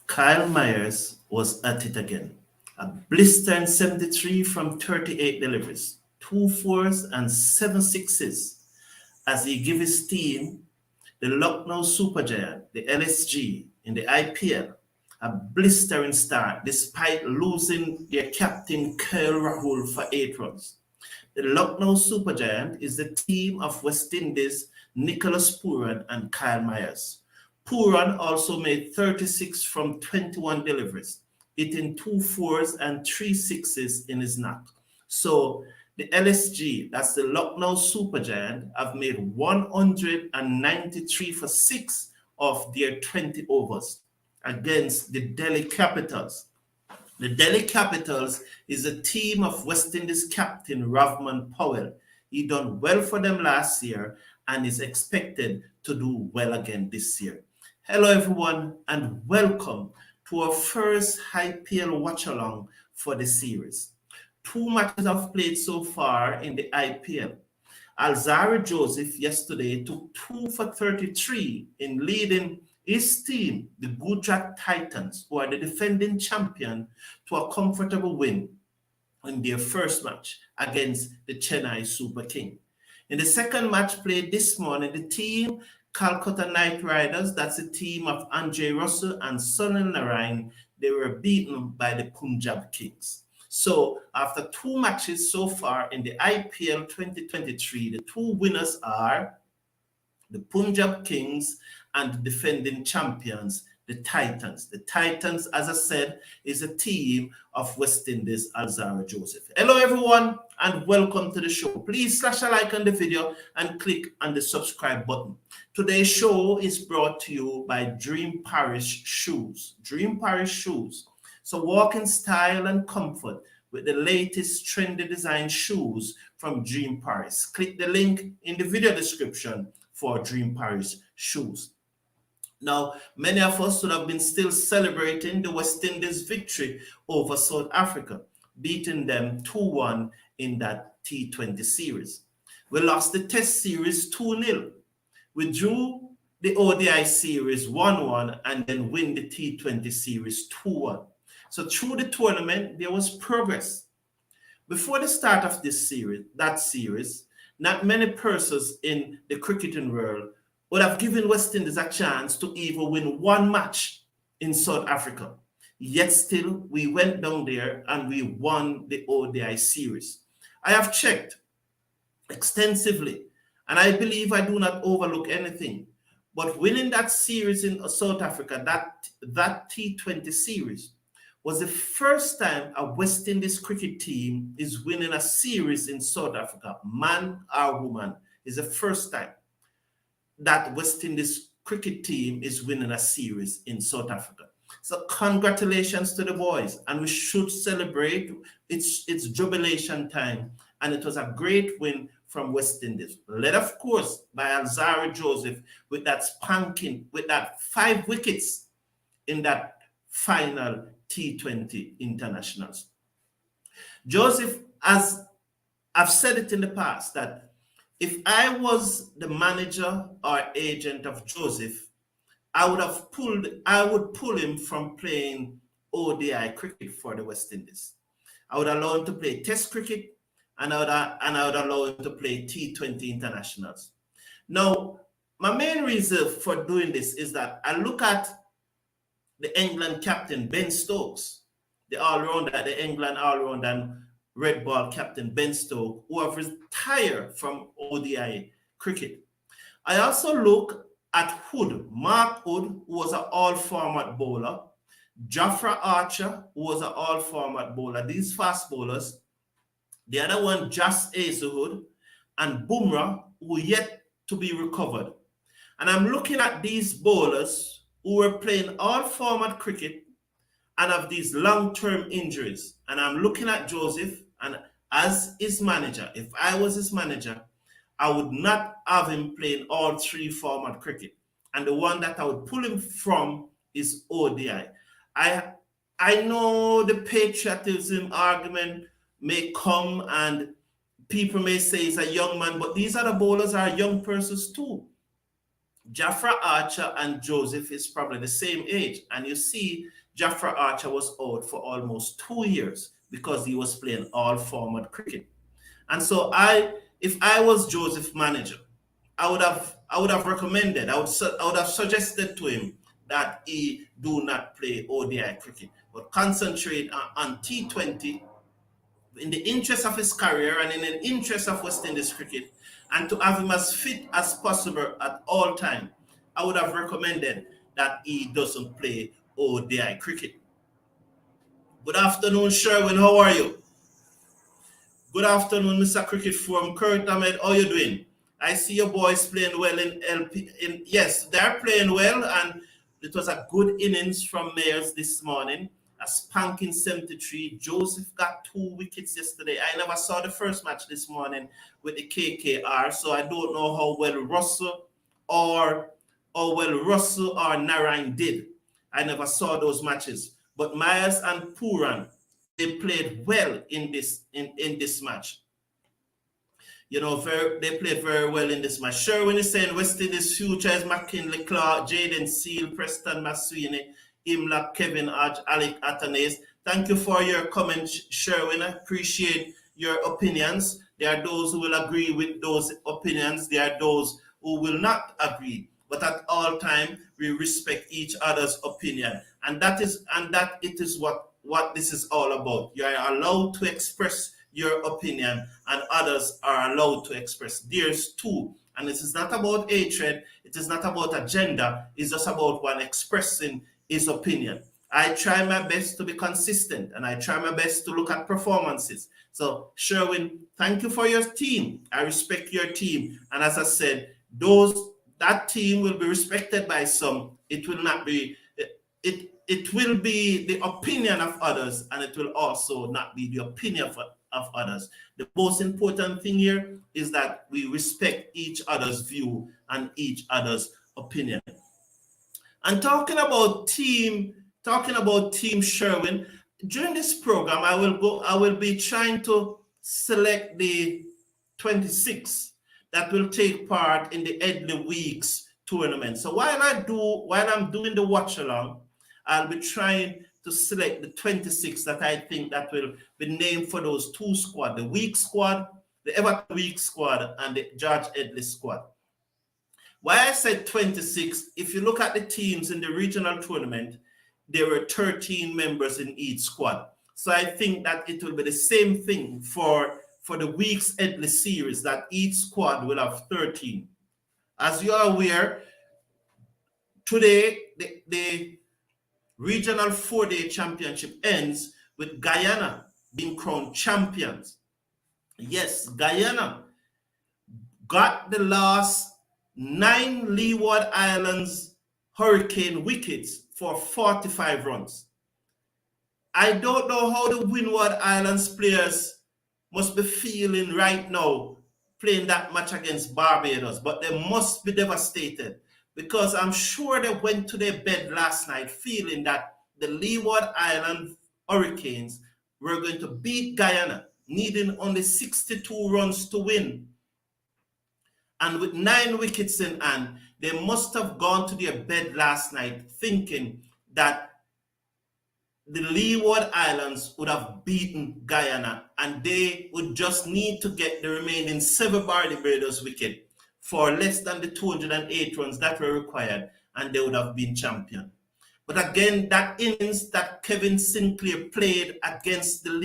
Kyle Myers was at it again. A blistering 73 from 38 deliveries, two fours and seven sixes as he gave his team, the Lucknow Supergiant, the LSG, in the IPL, a blistering start despite losing their captain Kyle Rahul for 8 runs. The Lucknow Supergiant is the team of West Indies Nicholas Pooran and Kyle Myers. Pooran also made 36 from 21 deliveries, hitting two fours and three sixes in his knock. So the LSG, that's the Lucknow Supergiant, have made 193 for 6 of their 20 overs against the Delhi Capitals. The Delhi Capitals is a team of West Indies captain Ravman Powell. He done well for them last year and is expected to do well again this year. Hello everyone and welcome to our first IPL watch along for the series. Two matches have played so far in the IPL. Alzarri Joseph yesterday took 2 for 33 in leading his team, the Gujarat Titans, who are the defending champion, to a comfortable win in their first match against the Chennai Super King. In the second match played this morning, the team Calcutta Knight Riders, that's a team of Andre Russell and Sunil Narayan, they were beaten by the Punjab Kings. So after two matches so far in the IPL 2023, the two winners are the Punjab Kings and the defending champions, the Titans. The Titans, as I said, is a team of West Indies, Alzarri Joseph. Hello, everyone, and welcome to the show. Please slash a like on the video and click on the subscribe button. Today's show is brought to you by Dream Paris Shoes. Dream Paris Shoes. So walk in style and comfort with the latest trendy design shoes from Dream Paris. Click the link in the video description for Dream Paris Shoes. Now, many of us would have been still celebrating the West Indies victory over South Africa, beating them 2-1 in that T20 series. We lost the Test series 2-0. We drew the ODI series 1-1 and then win the T20 series 2-1. So through the tournament, there was progress. Before the start of that series, not many persons in the cricketing world would have given West Indies a chance to even win one match in South Africa. Yet still, we went down there and we won the ODI series. I have checked extensively, and I believe I do not overlook anything. But winning that series in South Africa, that T20 series, was the first time a West Indies cricket team is winning a series in South Africa, man or woman, is the first time that West Indies cricket team is winning a series in South Africa. So congratulations to the boys, and we should celebrate. It's jubilation time, and it was a great win from West Indies, led of course by Alzarri Joseph with that spanking, with that 5 wickets in that final T20 internationals. Joseph, as I've said it in the past, that if I was the manager or agent of Joseph, I would pull him from playing ODI cricket for the West Indies. I would allow him to play Test cricket, and I would allow him to play T20 internationals. Now, my main reason for doing this is that I look at the England captain, Ben Stokes, the England all-rounder and red ball captain, Ben Stokes, who have retired from ODI cricket. I also look at Mark Hood, who was an all-format bowler, Jofra Archer, who was an all-format bowler. These fast bowlers. The other one, Jas Hazelwood, and Bumrah, who yet to be recovered. And I'm looking at these bowlers who were playing all-format cricket and have these long-term injuries. And I'm looking at Joseph, and as his manager, if I was his manager, I would not have him playing all 3 format cricket. And the one that I would pull him from is ODI. I know the patriotism argument may come and people may say he's a young man, but these other bowlers are young persons too. Jofra Archer and Joseph is probably the same age. And you see Jafra Archer was out for almost 2 years because he was playing all format cricket. And so if I was Joseph manager, I would have recommended, I would have suggested to him that he do not play ODI cricket, but concentrate on T20 in the interest of his career and in the interest of West Indies cricket, and to have him as fit as possible at all time. I would have recommended that he doesn't play ODI cricket. Good afternoon, Sherwin. How are you? Good afternoon, Mr. Cricket Forum. Kurt Ahmed, how you doing? I see your boys playing well in LP. Yes, they're playing well, and it was a good innings from Mayers this morning. A spanking 73. Joseph got 2 wickets yesterday. I never saw the first match this morning with the KKR, so I don't know how well Russell or Narayan did. I never saw those matches. But Myers and Puran, they played well in this match. You know, they played very well in this match. Sherwin is saying West Indies future is McKinley Clark, Jaden Seal, Preston Maswini, Imlak, Kevin Hodge, Alec Atanes. Thank you for your comments, Sherwin. I appreciate your opinions. There are those who will agree with those opinions. There are those who will not agree. But at all time, we respect each other's opinion. And that it is what this is all about. You are allowed to express your opinion, and others are allowed to express theirs too. And this is not about hatred, it is not about agenda, it's just about one expressing his opinion. I try my best to be consistent, and I try my best to look at performances. So Sherwin, thank you for your team. I respect your team. And as I said, that team will be respected by some. It will not be it will be the opinion of others, and it will also not be the opinion of others. The most important thing here is that we respect each other's view and each other's opinion. And talking about team Sherwin, during this program, I will be trying to select the 26 that will take part in the Edley Weeks tournament. So while I'm doing the watch along, I'll be trying to select the 26 that I think that will be named for those two squads, the Week squad, the Everton Week squad, and the George Edley squad. Why I said 26, if you look at the teams in the regional tournament, there were 13 members in each squad. So I think that it will be the same thing for the Weeks Edley series, that each squad will have 13. As you are aware, today the regional 4-day championship ends with Guyana being crowned champions. Yes, Guyana got the last 9 Leeward Islands Hurricane wickets for 45 runs. I don't know how the Windward Islands players must be feeling right now playing that match against Barbados, but they must be devastated, because I'm sure they went to their bed last night feeling that the Leeward Island Hurricanes were going to beat Guyana, needing only 62 runs to win. And with 9 wickets in hand, they must have gone to their bed last night thinking that the Leeward Islands would have beaten Guyana, and they would just need to get the remaining 7 Barbados wickets for less than the 208 runs that were required, and they would have been champion. But again, that innings that Kevin Sinclair played against the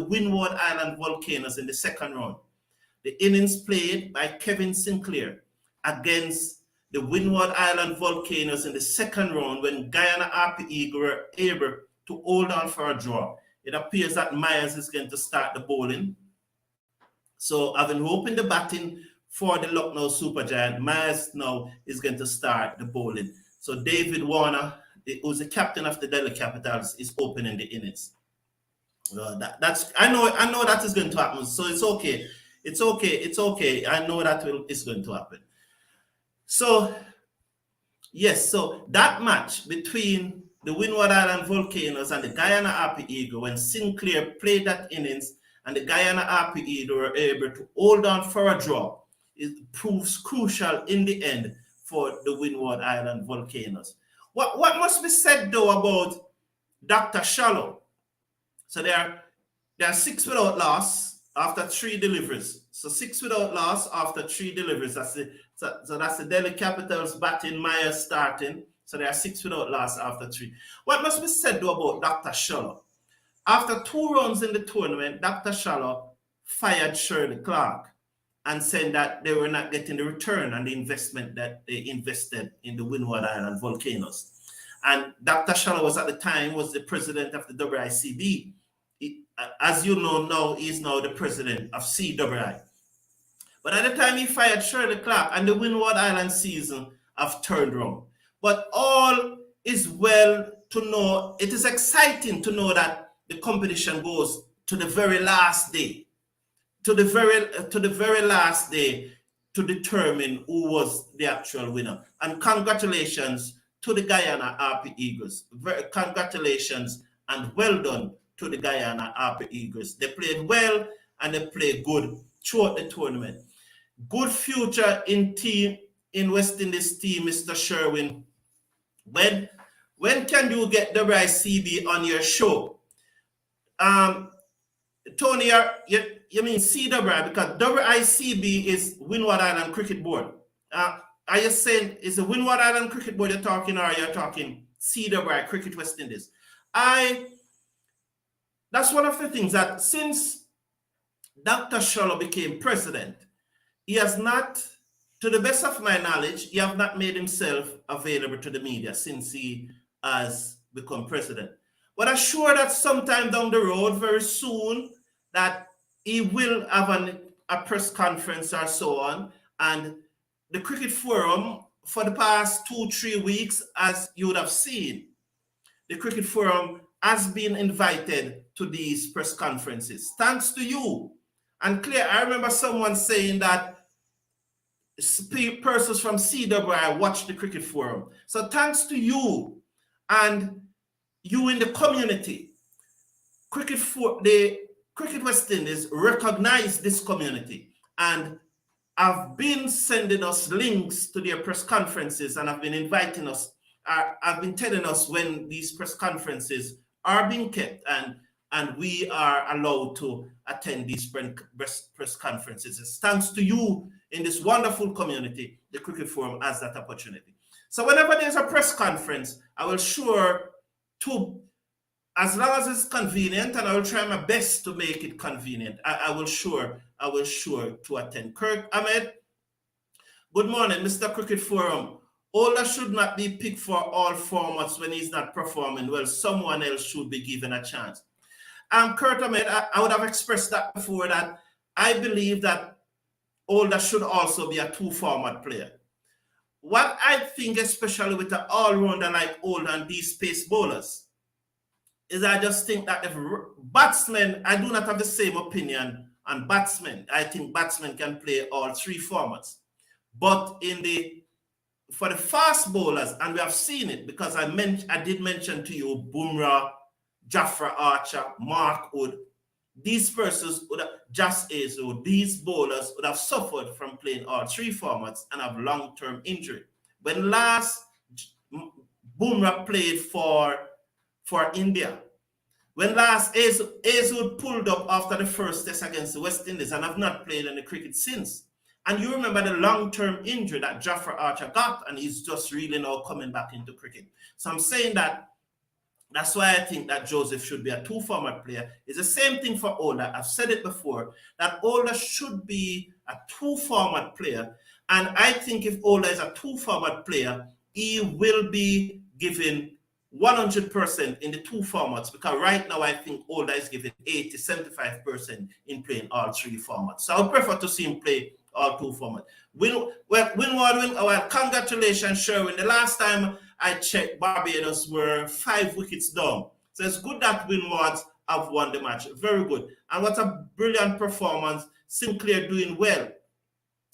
Windward Island Volcanoes in the second round, the innings played by Kevin Sinclair against the Windward Island Volcanoes in the second round, when Guyana Happy Eagle were able to hold on for a draw. It appears that Myers is going to start the bowling. So having hope in the batting for the Lucknow Supergiant, Myers now is going to start the bowling. So David Warner, who's the captain of the Delhi Capitals, is opening the innings. I know that is going to happen. So it's okay. It's okay. I know that is going to happen. So, yes, so that match between the Windward Island Volcanoes and the Guyana Happy Eagle, when Sinclair played that innings and the Guyana Happy Eagle were able to hold on for a draw, it proves crucial in the end for the Windward Island Volcanoes. What must be said though about Dr. Shallow? So there are 6 without loss after 3 deliveries. So 6 without loss after 3 deliveries. So that's the Delhi Capitals batting, Myers starting. So there are 6 without loss after 3. What must be said though about Dr. Shallow? After 2 rounds in the tournament, Dr. Shallow fired Shirley Clark and said that they were not getting the return on the investment that they invested in the Windward Island volcanoes. And Dr. Shallow was at the time was the president of the WICB. As you know now, he's now the president of CWI. But at the time he fired Shirley Clark and the Windward Island season have turned around. But all is well to know, it is exciting to know that the competition goes to the very last day, to the very last day to determine who was the actual winner. And congratulations to the Guyana RP Eagles. Congratulations and well done to the Guyana RP Eagles. They played well and they played good throughout the tournament. Good future in West Indies team, Mr. Sherwin. When can you get WICB on your show? Tony, you mean CWI, because WICB is Windward Island Cricket Board. Are you saying is the Windward Island Cricket Board you're talking, or you're talking CWI, Cricket West Indies? That's one of the things that since Dr. Shallow became president, he has not, to the best of my knowledge, he have not made himself available to the media since he has become president. But I'm sure that sometime down the road, very soon, that he will have a press conference or so on. And the Cricket Forum, for the past 2-3 weeks, as you would have seen, the Cricket Forum has been invited to these press conferences. Thanks to you. And Claire, I remember someone saying that persons from CWI watch the Cricket Forum. So thanks to you and you in the community, the Cricket West Indies recognize this community and have been sending us links to their press conferences and have been inviting us, have been telling us when these press conferences are being kept and we are allowed to attend these press conferences. It's thanks to you in this wonderful community, the Cricket Forum has that opportunity. So whenever there's a press conference, I will sure to, as long as it's convenient, and I will try my best to make it convenient, I will sure to attend. Kirk Ahmed, good morning, Mr. Cricket Forum. Ola should not be picked for all formats when he's not performing well. Someone else should be given a chance. Kurt Ahmed, I would have expressed that before, that I believe that Older should also be a 2-format player. What I think, especially with an all-rounder like Older and these pace bowlers, is I just think that if batsmen, I do not have the same opinion on batsmen. I think batsmen can play all 3 formats. But for the fast bowlers, and we have seen it because I did mention to you Bumrah, Jafra Archer, Mark Wood, these persons would have these bowlers would have suffered from playing all 3 formats and have long-term injury. When last Bumrah played for India, when last Azwood pulled up after the first test against the West Indies and have not played in the cricket since. And you remember the long-term injury that Jafra Archer got, and he's just really now coming back into cricket. So I'm saying that's why I think that Joseph should be a 2-format player. It's the same thing for Older. I've said it before, that Older should be a 2-format player. And I think if Older is a 2-format player, he will be given 100% in the 2 formats, because right now I think Older is given 75% in playing all 3 formats. So I would prefer to see him play all 2 formats. Well, congratulations, Sherwin. The last time I checked, Barbados were 5 wickets down. So it's good that Windwards have won the match. Very good. And what a brilliant performance. Sinclair doing well.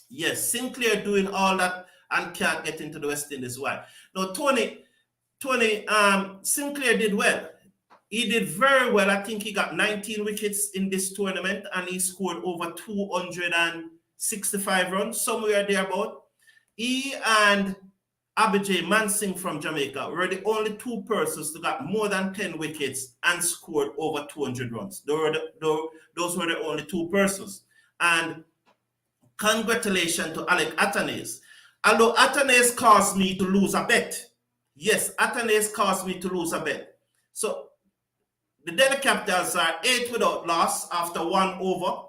Yes, Sinclair doing all that and can't get into the West Indies. Why? Now, Tony, Sinclair did well. He did very well. I think he got 19 wickets in this tournament and he scored over 265 runs, somewhere thereabout. He and Abijay Mansingh from Jamaica were the only two persons to get more than 10 wickets and scored over 200 runs. Those were the only two persons. And congratulations to Alec Athanaze. Although Athanaze caused me to lose a bet. Yes, Athanaze caused me to lose a bet. So the Delhi Capitals are 8 without loss after 1 over.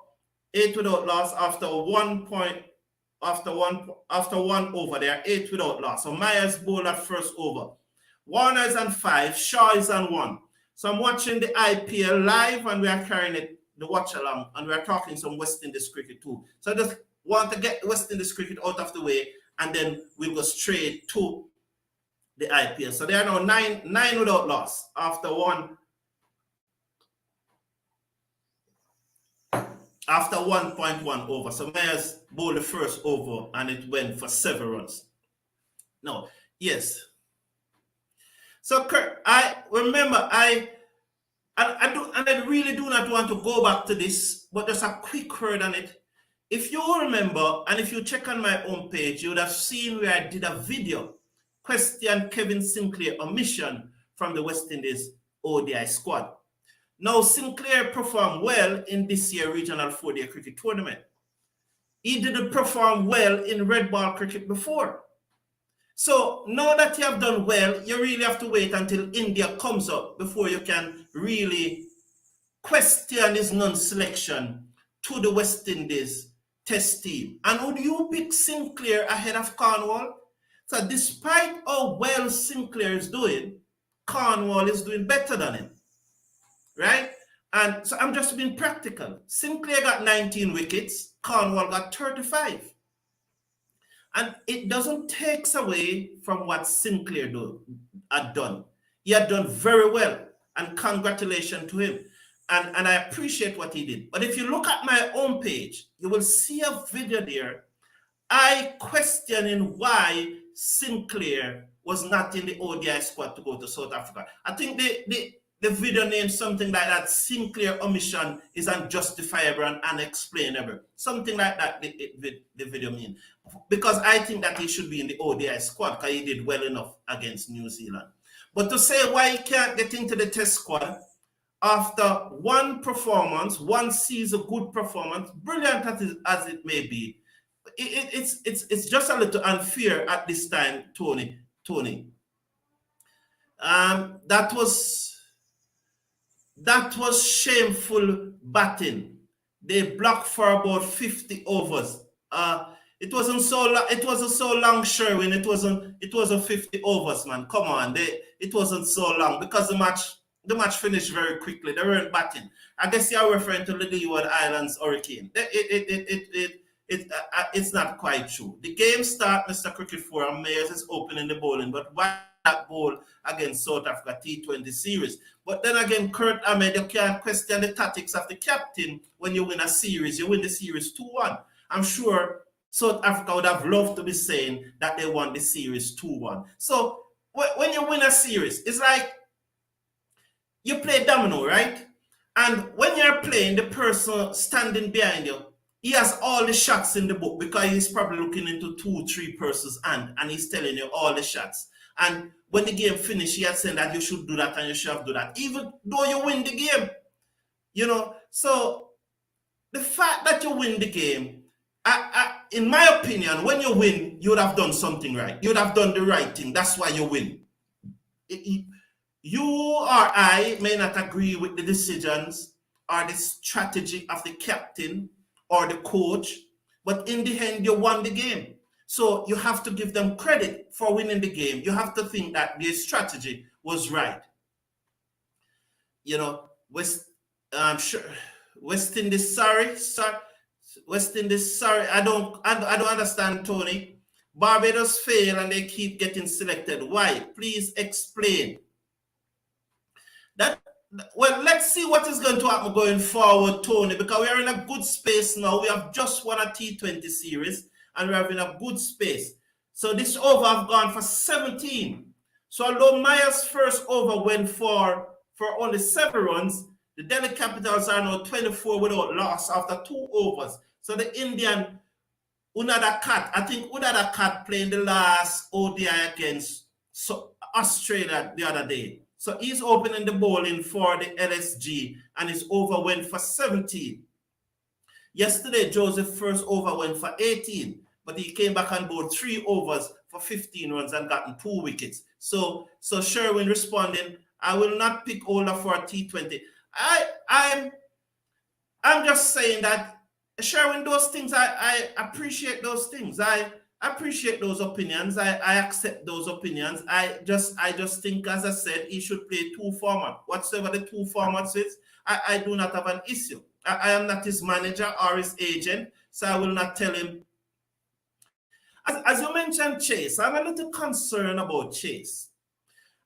8 without loss after 1 point. After one over, they are 8 without loss. So Myers bowled at first over. Warner is on 5, Shaw is on 1. So I'm watching the IPL live and we are carrying it, the watch along, and we are talking some West Indies cricket too. So I just want to get West Indies cricket out of the way and then we'll go straight to the IPL. So they are now 9 without loss after 1.1 over. So Myers bowled the first over and it went for 7 runs. No, yes. So Kurt, I really do not want to go back to this, but just a quick word on it. If you remember, and if you check on my own page, you would have seen where I did a video question Kevin Sinclair omission from the West Indies ODI squad. Now, Sinclair performed well in this year's regional 4-day cricket tournament. He didn't perform well in red ball cricket before. So now that you have done well, you really have to wait until India comes up before you can really question his non-selection to the West Indies test team. And would you pick Sinclair ahead of Cornwall? So despite how well Sinclair is doing, Cornwall is doing better than him. Right? And so I'm just being practical. Sinclair got 19 wickets, Cornwall got 35. And it doesn't take away from what Sinclair had done. He had done very well, and congratulations to him. And I appreciate what he did. But if you look at my own page, you will see a video there. I questioning why Sinclair was not in the ODI squad to go to South Africa. I think the video named something like that, Sinclair omission is unjustifiable and unexplainable. Something like that the video mean. Because I think that he should be in the ODI squad because he did well enough against New Zealand. But to say why he can't get into the test squad after one performance, one season good performance, brilliant as it may be, it's just a little unfair at this time, Tony. That was shameful batting. They blocked for about 50 overs. It wasn't so long, Sherwin. It wasn't 50 overs, man. Come on, it wasn't so long because the match finished very quickly. They weren't batting. I guess you're referring to the Leeward Islands Hurricane. It's not quite true. The game start, Mr. Cricket Forum, Mayers is opening the bowling, but why that bowl against South Africa T20 series? But then again, Kurt Ahmed, you can't question the tactics of the captain when you win a series. You win the series 2-1. I'm sure South Africa would have loved to be saying that they won the series 2-1. So when you win a series, it's like you play domino, right? And when you're playing, the person standing behind you, he has all the shots in the book because he's probably looking into 2-3 persons' hand and he's telling you all the shots. And when the game finished, he had said that you should do that and you should have do that, even though you win the game. So the fact that you win the game, in my opinion, when you win, you would have done something right. You would have done the right thing. That's why you win. You or I may not agree with the decisions or the strategy of the captain or the coach, but in the end, you won the game. So you have to give them credit for winning the game. You have to think that their strategy was right. West Indies, sorry. West Indies, sorry. I don't understand, Tony. Barbados fail and they keep getting selected. Why? Please explain. Well, let's see what is going to happen going forward, Tony, because we are in a good space now. We have just won a T20 series and we're in a good space. So this over have gone for 17. So although Myers' first over went for only 7 runs, the Delhi Capitals are now 24 without loss after 2 overs. So the Indian Unada Cat. I think Unada Cat playing the last ODI against Australia the other day. So he's opening the bowling for the LSG and his over went for 17. Yesterday, Joseph's first over went for 18, but he came back and bowled 3 overs for 15 runs and gotten 2 wickets. So Sherwin responding, I will not pick Ola for a T20. I'm just saying that, Sherwin, those things, I appreciate those things. I appreciate those opinions. I accept those opinions. I just think, as I said, he should play 2 formats. Whatsoever the 2 formats is, I do not have an issue. I am not his manager or his agent, so I will not tell him. As you mentioned, Chase, I'm a little concerned about Chase.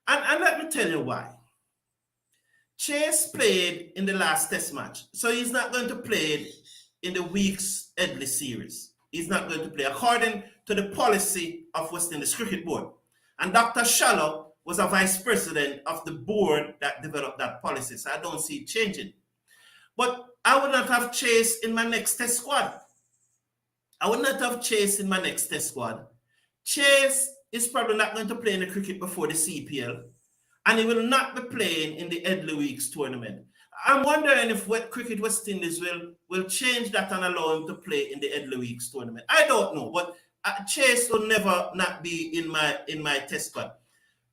And let me tell you why. Chase played in the last test match, so he's not going to play in the week's Headley series. He's not going to play according to the policy of West Indies Cricket Board. And Dr. Shallow was a vice president of the board that developed that policy, so I don't see it changing. But I would not have Chase in my next test squad. I would not have Chase in my next test squad. Chase is probably not going to play in the cricket before the CPL, and he will not be playing in the Headley Weeks tournament. I'm wondering if Cricket West Indies will change that and allow him to play in the Headley Weeks tournament. I don't know, but Chase will never not be in my test squad.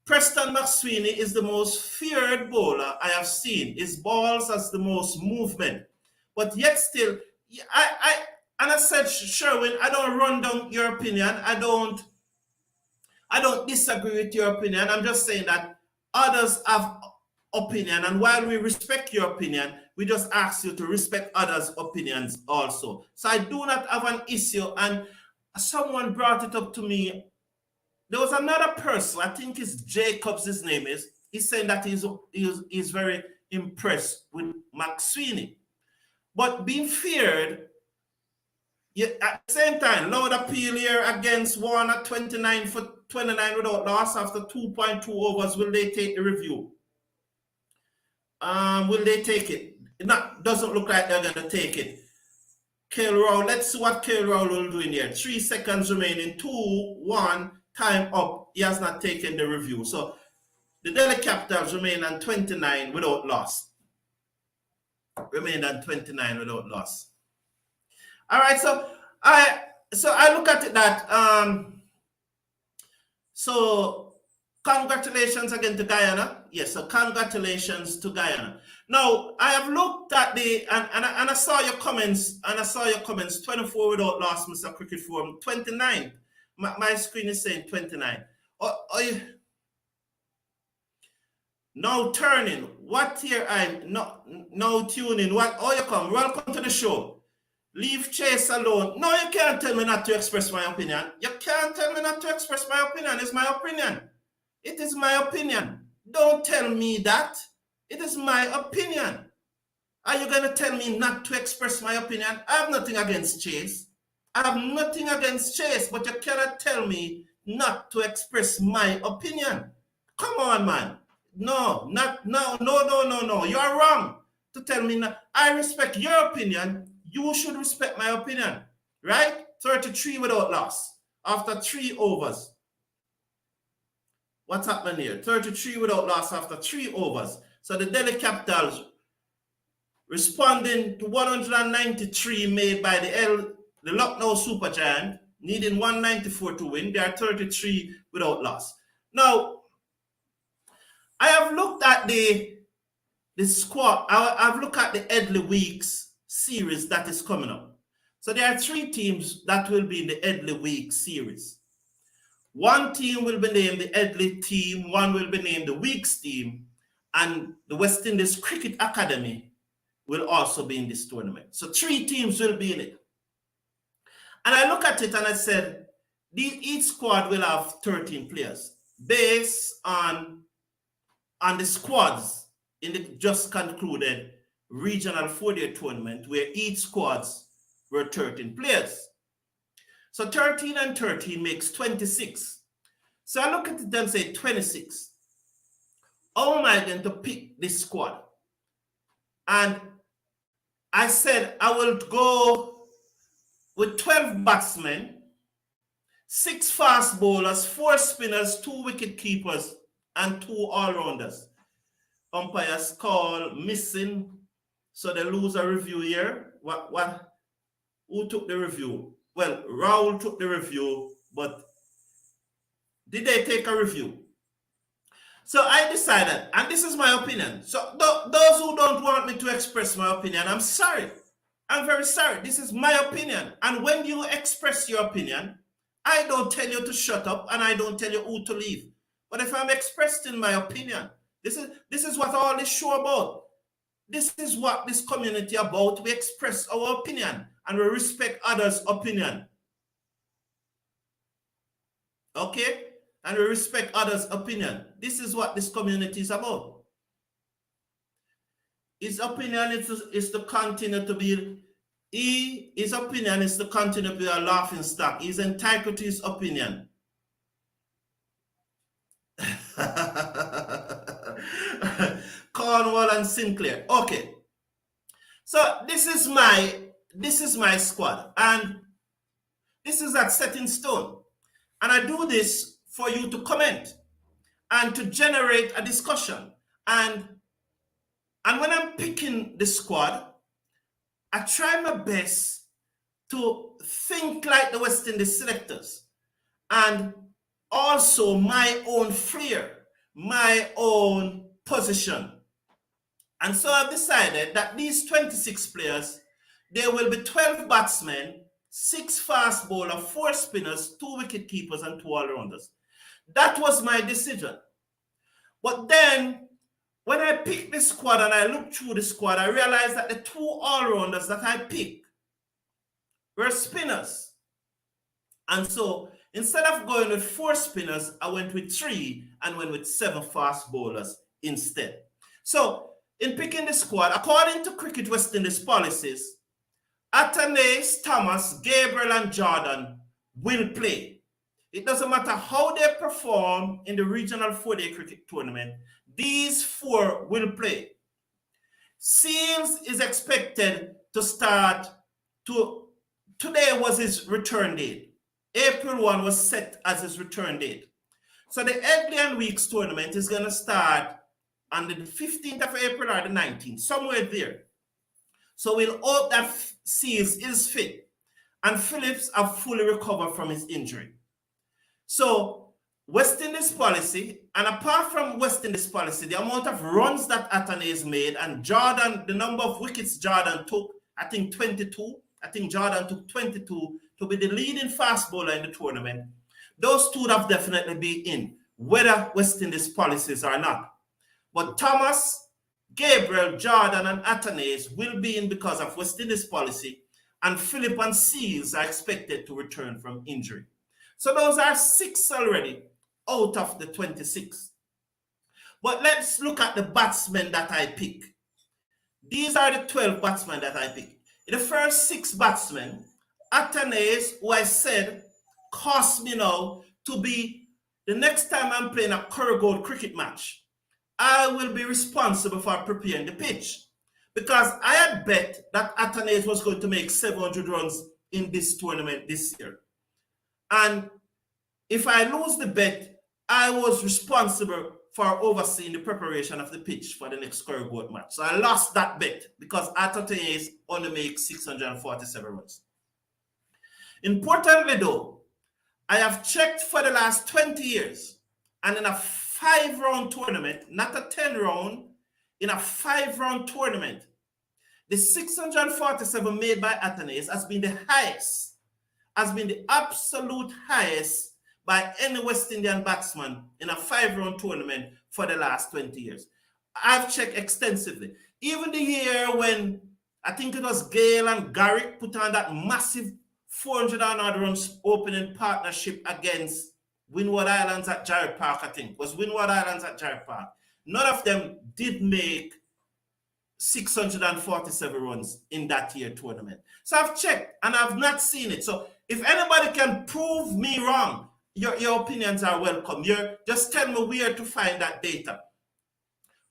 Preston McSweeney is the most feared bowler I have seen. His balls has the most movement, but yet still, and I said, Sherwin, I don't run down your opinion. I don't disagree with your opinion. I'm just saying that others have opinion, and while we respect your opinion, we just ask you to respect others' opinions also. So I do not have an issue, and someone brought it up to me. There was another person, I think it's Jacobs, his name is. He's saying that he's very impressed with McSweeney. But being feared, at the same time, Lord appeal here against Warner 29 for 29 without loss after 2.2 overs. Will they take the review? Will they take it? It doesn't look like they're going to take it. Kale Rowell, let's see what Kale Rowell will do in here. 3 seconds remaining. 2, 1, time up. He has not taken the review. So the Delhi Capitals remain on 29 without loss. Remain on 29 without loss. All right, so I look at it that so congratulations again to Guyana. Yes, so congratulations to Guyana. Now I have looked at the and I saw your comments, 24 without loss, Mr. Cricket Forum. 29. My screen is saying 29. Now turning. What here I'm now tuning. What? Oh, you come. Welcome to the show. Leave Chase alone. No, you can't tell me not to express my opinion. You can't tell me not to express my opinion. It's my opinion. It is my opinion. Don't tell me that. It is my opinion. Are you going to tell me not to express my opinion? I have nothing against Chase. I have nothing against Chase, but you cannot tell me not to express my opinion. Come on, man. No. You are wrong to tell me not. I respect your opinion. You should respect my opinion, right? 33 without loss after 3 overs. What's happening here? 33 without loss after 3 overs. So the Delhi Capitals responding to 193 made by the Lucknow Supergiant, needing 194 to win. They are 33 without loss. Now, I have looked at the squad. I've looked at the Headley Weeks series that is coming up. So there are 3 teams that will be in the Headley Week series. 1 team will be named the Headley team, 1 will be named the Weeks team, and the West Indies Cricket Academy will also be in this tournament. So 3 teams will be in it. And I look at it and I said, each squad will have 13 players based on the squads in the just concluded regional 4-day tournament where each squads were 13 players. So 13 and 13 makes 26. So I look at it and say 26. How am I going to pick this squad? And I said I will go with 12 batsmen, 6 fast bowlers, 4 spinners, 2 wicket keepers, and 2 all-rounders. Umpires call missing, so they lose a review here. Who took the review? Well, Raul took the review, but did they take a review? So I decided, and this is my opinion. So those who don't want me to express my opinion, I'm sorry. I'm very sorry. This is my opinion. And when you express your opinion, I don't tell you to shut up and I don't tell you who to leave. But if I'm expressing my opinion, this is what all this show about. This is what this community about. We express our opinion and we respect others' opinion. Okay? And we respect others' opinion. This is what this community is about. His opinion is to continue to be, his opinion is to continue to be a laughing stock. He's entitled to his opinion. Cornwall and Sinclair. Okay. So this is my squad. And this is that set in stone. And I do this for you to comment and to generate a discussion. And when I'm picking the squad, I try my best to think like the West Indies selectors and also my own flair, my own position. And so I've decided that these 26 players, there will be 12 batsmen, 6 fast bowlers, 4 spinners, 2 wicket keepers, and 2 all-rounders. That was my decision. But then, when I picked the squad and I looked through the squad, I realized that the 2 all-rounders that I picked were spinners. And so, instead of going with 4 spinners, I went with 3 and went with 7 fast bowlers instead. So, in picking the squad, according to Cricket West Indies policies, Atanase, Thomas, Gabriel, and Jordan will play. It doesn't matter how they perform in the regional 4-day cricket tournament, these 4 will play. Seals is expected to start today was his return date. April 1 was set as his return date. So the Edley Weeks tournament is going to start on the 15th of April or the 19th, somewhere there. So we'll hope that Seals is fit and Phillips have fully recovered from his injury. So West Indies policy, and apart from West Indies policy, the amount of runs that Atanase made and Jordan, the number of wickets Jordan took, I think 22. I think Jordan took 22 to be the leading fast bowler in the tournament. Those 2 would have definitely been in, whether West Indies policies or not. But Thomas, Gabriel, Jordan, and Atanase will be in because of West Indies policy, and Phillip and Seals are expected to return from injury. So those are 6 already out of the 26. But let's look at the batsmen that I pick. These are the 12 batsmen that I pick. In the first 6 batsmen, Atanase, who I said cost me now to be, the next time I'm playing a Curry Gold cricket match, I will be responsible for preparing the pitch. Because I had bet that Atanase was going to make 700 runs in this tournament this year. And if I lose the bet, I was responsible for overseeing the preparation of the pitch for the next Curry Gold match. So I lost that bet because Atanase only makes 647 runs. Importantly though, I have checked for the last 20 years, and in a 5-round tournament, not a 10-round, in a 5-round tournament, the 647 made by Atanase has been the highest, has been the absolute highest by any West Indian batsman in a 5-round tournament for the last 20 years. I've checked extensively. Even the year when I think it was Gale and Garrick put on that massive 400 odd runs opening partnership against Windward Islands at Jarrett Park, I think. It was Windward Islands at Jarrett Park. None of them did make 647 runs in that year tournament. So I've checked and I've not seen it. So if anybody can prove me wrong, your opinions are welcome. Just tell me where to find that data.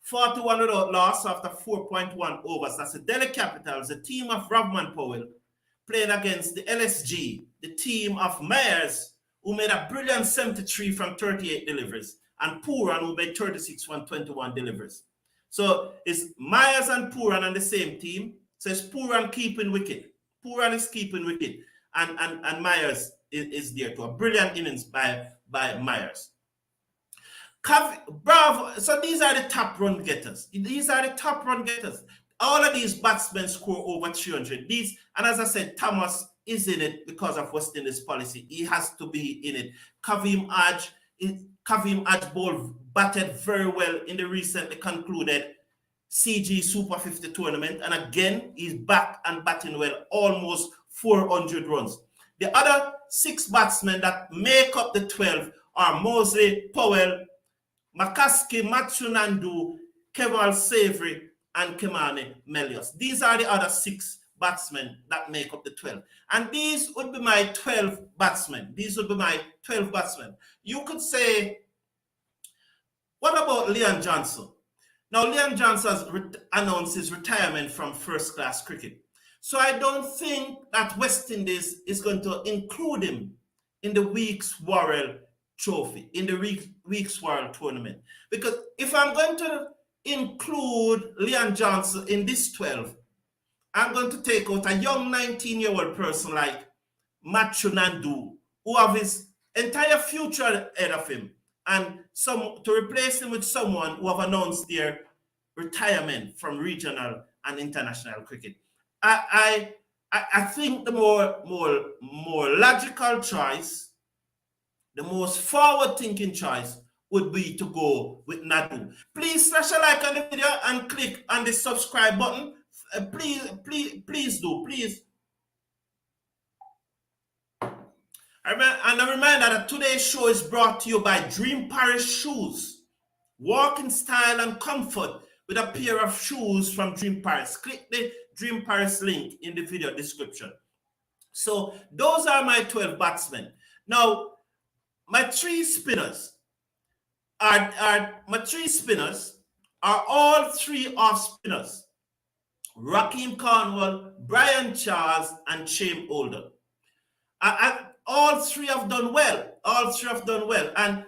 41 without loss after 4.1 overs. That's the Delhi Capitals, a team of Rahkeem Cornwall, playing against the LSG, the team of Myers, who made a brilliant 73 from 38 deliveries, and Puran, who made 36 from 21 deliveries. So it's Myers and Puran on the same team. So it's Puran keeping wicket. Puran is keeping wicket. And Myers is there too. A brilliant innings by Myers. Bravo. So these are the top run getters. These are the top run getters. All of these batsmen score over 300. And as I said, Thomas is in it because of West Indies policy. He has to be in it. Kaveem Aj ball batted very well in the recently concluded CG Super 50 tournament. And again, he's back and batting well, almost 400 runs. The other 6 batsmen that make up the 12 are Mosley, Powell, McCaskey, Matthew Nandu, Keval Savory, and Kemane Melios. These are the other 6 batsmen that make up the 12. And these would be my 12 batsmen. You could say, what about Leon Johnson? Now, Leon Johnson has announced his retirement from first-class cricket. So I don't think that West Indies is going to include him in the Weeks Worrell Trophy, in the Weeks Worrell Tournament. Because if I'm going to include Leon Johnson in this 12, I'm going to take out a young 19-year-old person like Matthew Nandu, who have his entire future ahead of him, and to replace him with someone who have announced their retirement from regional and international cricket. I think the more logical choice, the most forward-thinking choice would be to go with Nadu. Please slash a like on the video and click on the subscribe button. Please do. And a reminder that today's show is brought to you by Dream Paris Shoes. Walk in style and comfort with a pair of shoes from Dream Paris. Click the Dream Paris link in the video description. So those are my 12 batsmen. Now, my 3 spinners are all 3 off spinners. Rahkeem Cornwall, Brian Charles, and Shane Older. All 3 have done well. And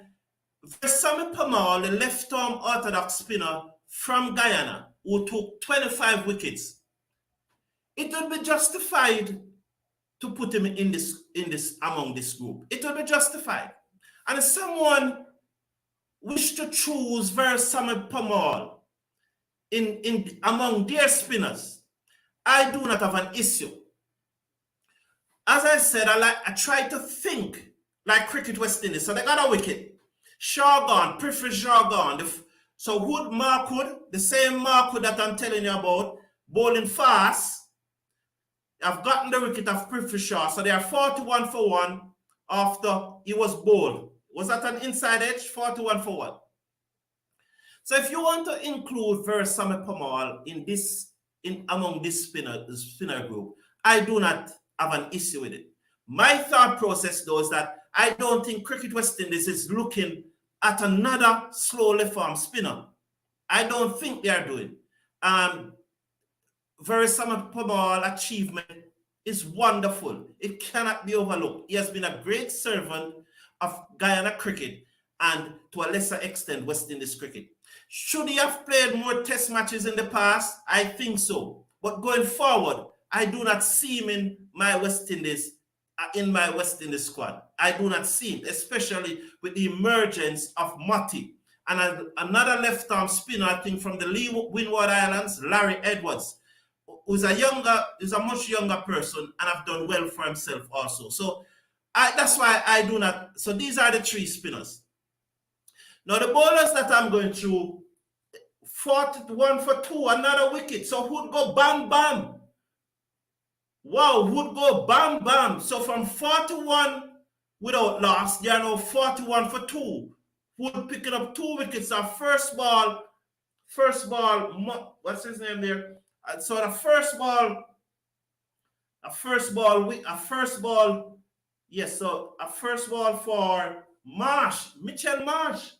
Versamy Pamal, the left-arm orthodox spinner from Guyana, who took 25 wickets, it would be justified to put him in this among this group. It would be justified. And if someone wish to choose Versamy Pamal in among their spinners, I do not have an issue. As I said, I try to think like Cricket West Indies. So they got a wicket. Shaw gone, Prithvi Shaw gone. So Mark Wood, the same Mark Wood that I'm telling you about, bowling fast. I've gotten the wicket of Prithvi Shaw. So they are 41 for 1 after he was bowled. Was that an inside edge? 41 for 1. So if you want to include Versamy Pamal among this spinner group, I do not have an issue with it. My thought process, though, is that I don't think Cricket West Indies is looking at another slow left-arm spinner. I don't think they are doing. Versamy Pamal achievement is wonderful. It cannot be overlooked. He has been a great servant of Guyana cricket and, to a lesser extent, West Indies cricket. Should he have played more test matches in the past? I think so. But going forward, I do not see him in my West Indies squad. I do not see him, especially with the emergence of Motti and another left-arm spinner, I think, from the Windward Islands, Larry Edwards, who's a much younger person and have done well for himself also. So that's why I do not. So these are the 3 spinners. Now the bowlers that I'm going through, 41 for 2, another wicket. So who'd go bam bam? Wow, would go bam bam. So from 41 without loss, they are now 41 for 2. Wood picking up 2 wickets. Our first ball, what's his name there? So the first ball, yes, so a first ball for Mitchell Marsh.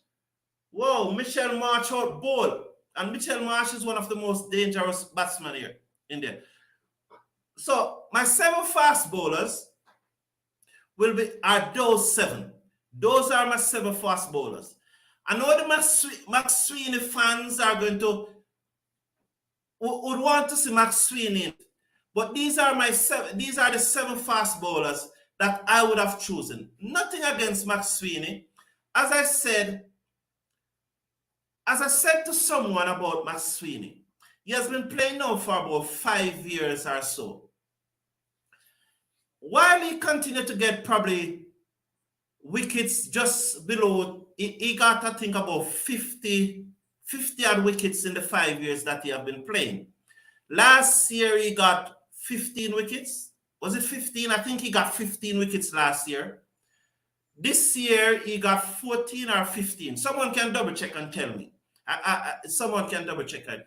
Whoa, Mitchell Marsh out ball. And Mitchell Marsh is one of the most dangerous batsmen here in there. So my 7 fast bowlers are those 7. Those are my 7 fast bowlers. I know the Max Sweeney fans are going to would want to see Max Sweeney, but these are my 7. These are the 7 fast bowlers that I would have chosen. Nothing against Max Sweeney. As I said to someone about Max Sweeney, he has been playing now for about 5 years or so. While he continued to get probably wickets just below, he got, I think, about 50 odd wickets in the 5 years that he have been playing. Last year, he got 15 wickets. Was it 15? I think he got 15 wickets last year. This year, he got 14 or 15. Someone can double check and tell me. Someone can double check it.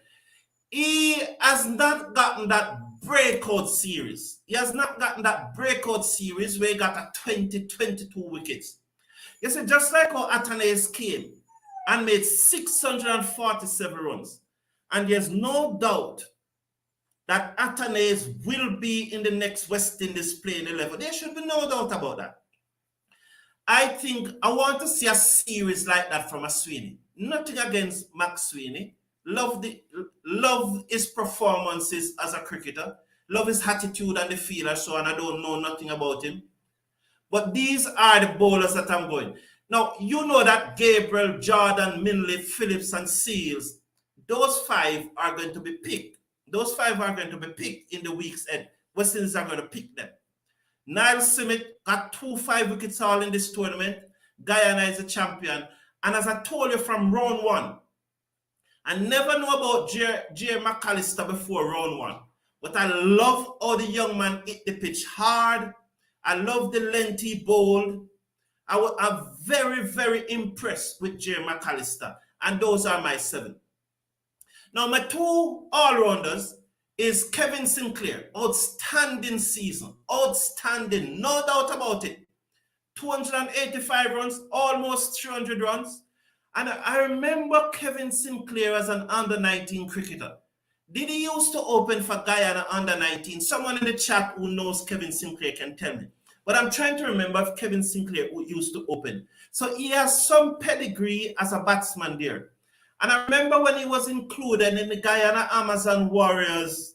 He has not gotten that breakout series. He has not gotten that breakout series where he got a 22 wickets. You see, just like how Atanase came and made 647 runs, and there's no doubt that Atanase will be in the next West Indies playing 11. There should be no doubt about that. I think I want to see a series like that from a Sweeney. Nothing against Max Sweeney. Love his performances as a cricketer. Love his attitude and the feel and so on. I don't know nothing about him. But these are the bowlers that I'm going. Now, you know that Gabriel, Jordan, Minley, Phillips, and Seals, those 5 are going to be picked. Those 5 are going to be picked in the week's end. West Indies are going to pick them. Niall Simmet got 2 5 wickets all in this tournament. Guyana is a champion. And as I told you from round 1, I never know about J. McAllister before round 1. But I love how the young man hit the pitch hard. I love the length he bowled. I'm very, very impressed with J. McAllister. And those are my 7. Now, my 2 all-rounders is Kevin Sinclair. Outstanding season. Outstanding. No doubt about it. 285 runs, almost 300 runs. And I remember Kevin Sinclair as an under-19 cricketer. Did he used to open for Guyana under-19? Someone in the chat who knows Kevin Sinclair can tell me. But I'm trying to remember if Kevin Sinclair used to open. So he has some pedigree as a batsman there. And I remember when he was included in the Guyana Amazon Warriors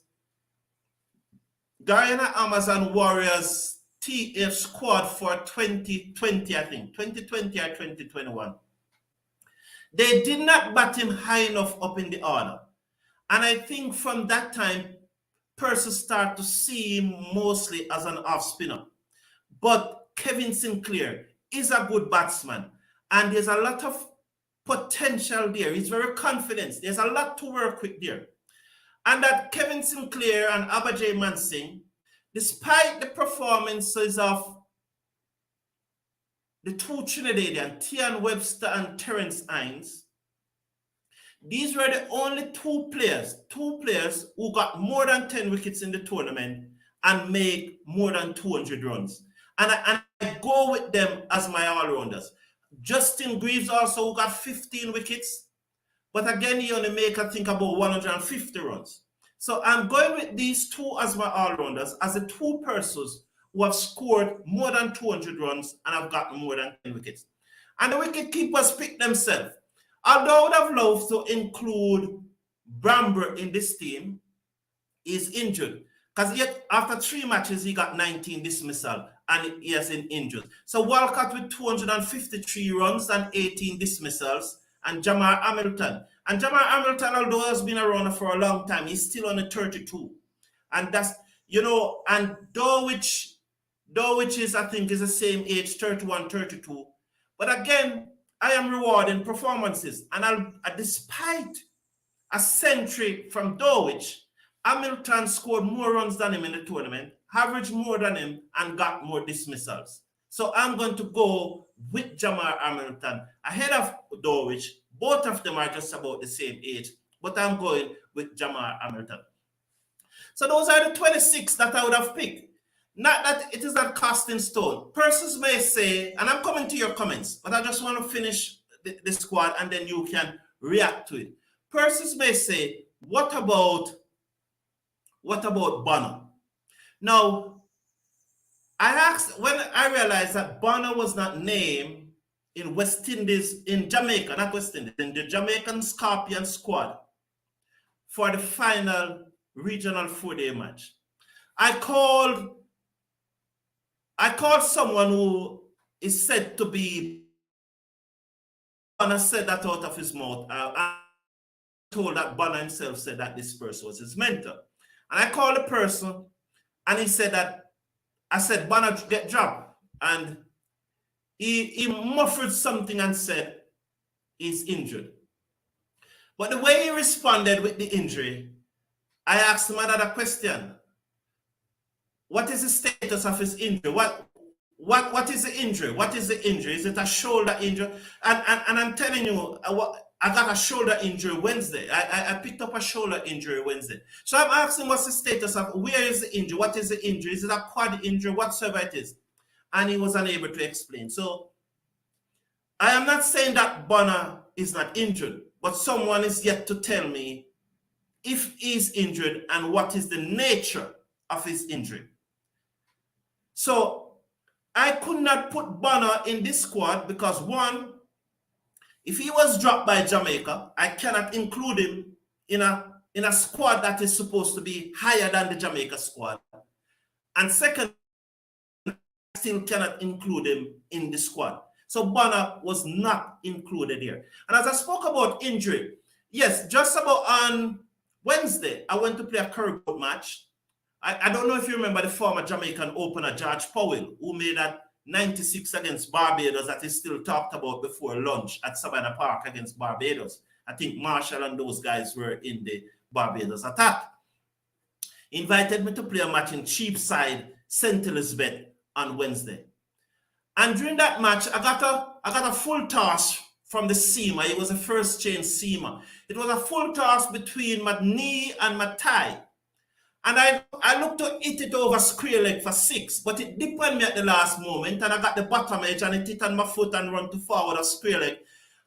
TF squad for 2020, I think. 2020 or 2021. They did not bat him high enough up in the order. And I think from that time, persons start to see him mostly as an off spinner. But Kevin Sinclair is a good batsman. And there's a lot of potential there. He's very confident. There's a lot to work with there. And that Kevin Sinclair and Abajay Mansingh, despite the performances of the 2 Trinidadian, Tian Webster and Terence Hines, these were the only 2 players who got more than 10 wickets in the tournament and make more than 200 runs. And I go with them as my all-rounders. Justin Greaves also got 15 wickets, but again, he only make, I think, about 150 runs. So I'm going with these 2 as my all-rounders, as the 2 persons who have scored more than 200 runs and have gotten more than 10 wickets. And the wicket keepers pick themselves. Although I would have loved to include Bramber in this team, he's injured. Because yet after 3 matches, he got 19 dismissal and he has been injured. So Walcott with 253 runs and 18 dismissals, and Jamar Hamilton. And Jamar Hamilton, although has been around for a long time, he's still on a 32. And that's, and Dowich is, I think, is the same age, 31, 32. But again, I am rewarding performances. And despite a century from Dowich, Hamilton scored more runs than him in the tournament, averaged more than him, and got more dismissals. So I'm going to go with Jamar Hamilton ahead of Dowich. Both of them are just about the same age, but I'm going with Jamar Hamilton. So those are the 26 that I would have picked. Not that it is not cast in stone. Persons may say, and I'm coming to your comments, but I just want to finish the squad and then you can react to it. Persons may say, what about Bonner? Now, I asked when I realized that Bonner was not named in West Indies, in Jamaica, not West Indies, in the Jamaican Scorpion squad for the final regional 4-day match. I called someone who is said to be, Bonner said that out of his mouth. I told that Bonner himself said that this person was his mentor. And I called the person and he said that, I said, Bonner get dropped. And he muffled something and said he's injured. But the way he responded with the injury, I asked him another question. What is the status of his injury? What is the injury? What is the injury? Is it a shoulder injury? And I'm telling you, I got a shoulder injury Wednesday. I picked up a shoulder injury Wednesday. So I'm asking what's the status of, where is the injury? What is the injury? Is it a quad injury? Whatsoever it is. And he was unable to explain. So I am not saying that Bonner is not injured, but someone is yet to tell me if he's injured and what is the nature of his injury. So I could not put Bonner in this squad because, one, if he was dropped by Jamaica, I cannot include him in a squad that is supposed to be higher than the Jamaica squad. And second, I still cannot include him in the squad. So Bonner was not included here. And as I spoke about injury, yes, just about on Wednesday, I went to play a curry match. I don't know if you remember the former Jamaican opener, George Powell, who made that 96 against Barbados that is still talked about before lunch at Savannah Park against Barbados. I think Marshall and those guys were in the Barbados attack. He invited me to play a match in Cheapside, St. Elizabeth on Wednesday. And during that match, I got a full toss from the seamer. It was a first change seamer. It was a full toss between my knee and my thigh. And I looked to hit it over square leg for 6, but it dipped on me at the last moment, and I got the bottom edge and it hit on my foot and run to forward a square leg.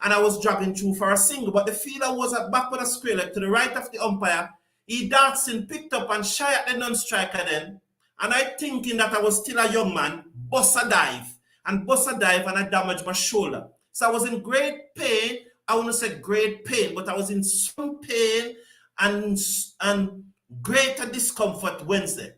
And I was jogging through for a single, but the fielder was at back with a square leg to the right of the umpire. He darts in, picked up and shy at the non-striker then. And I thinking that I was still a young man, bust a dive and I damaged my shoulder. So I was in great pain. I wouldn't say great pain, but I was in some pain and greater discomfort Wednesday.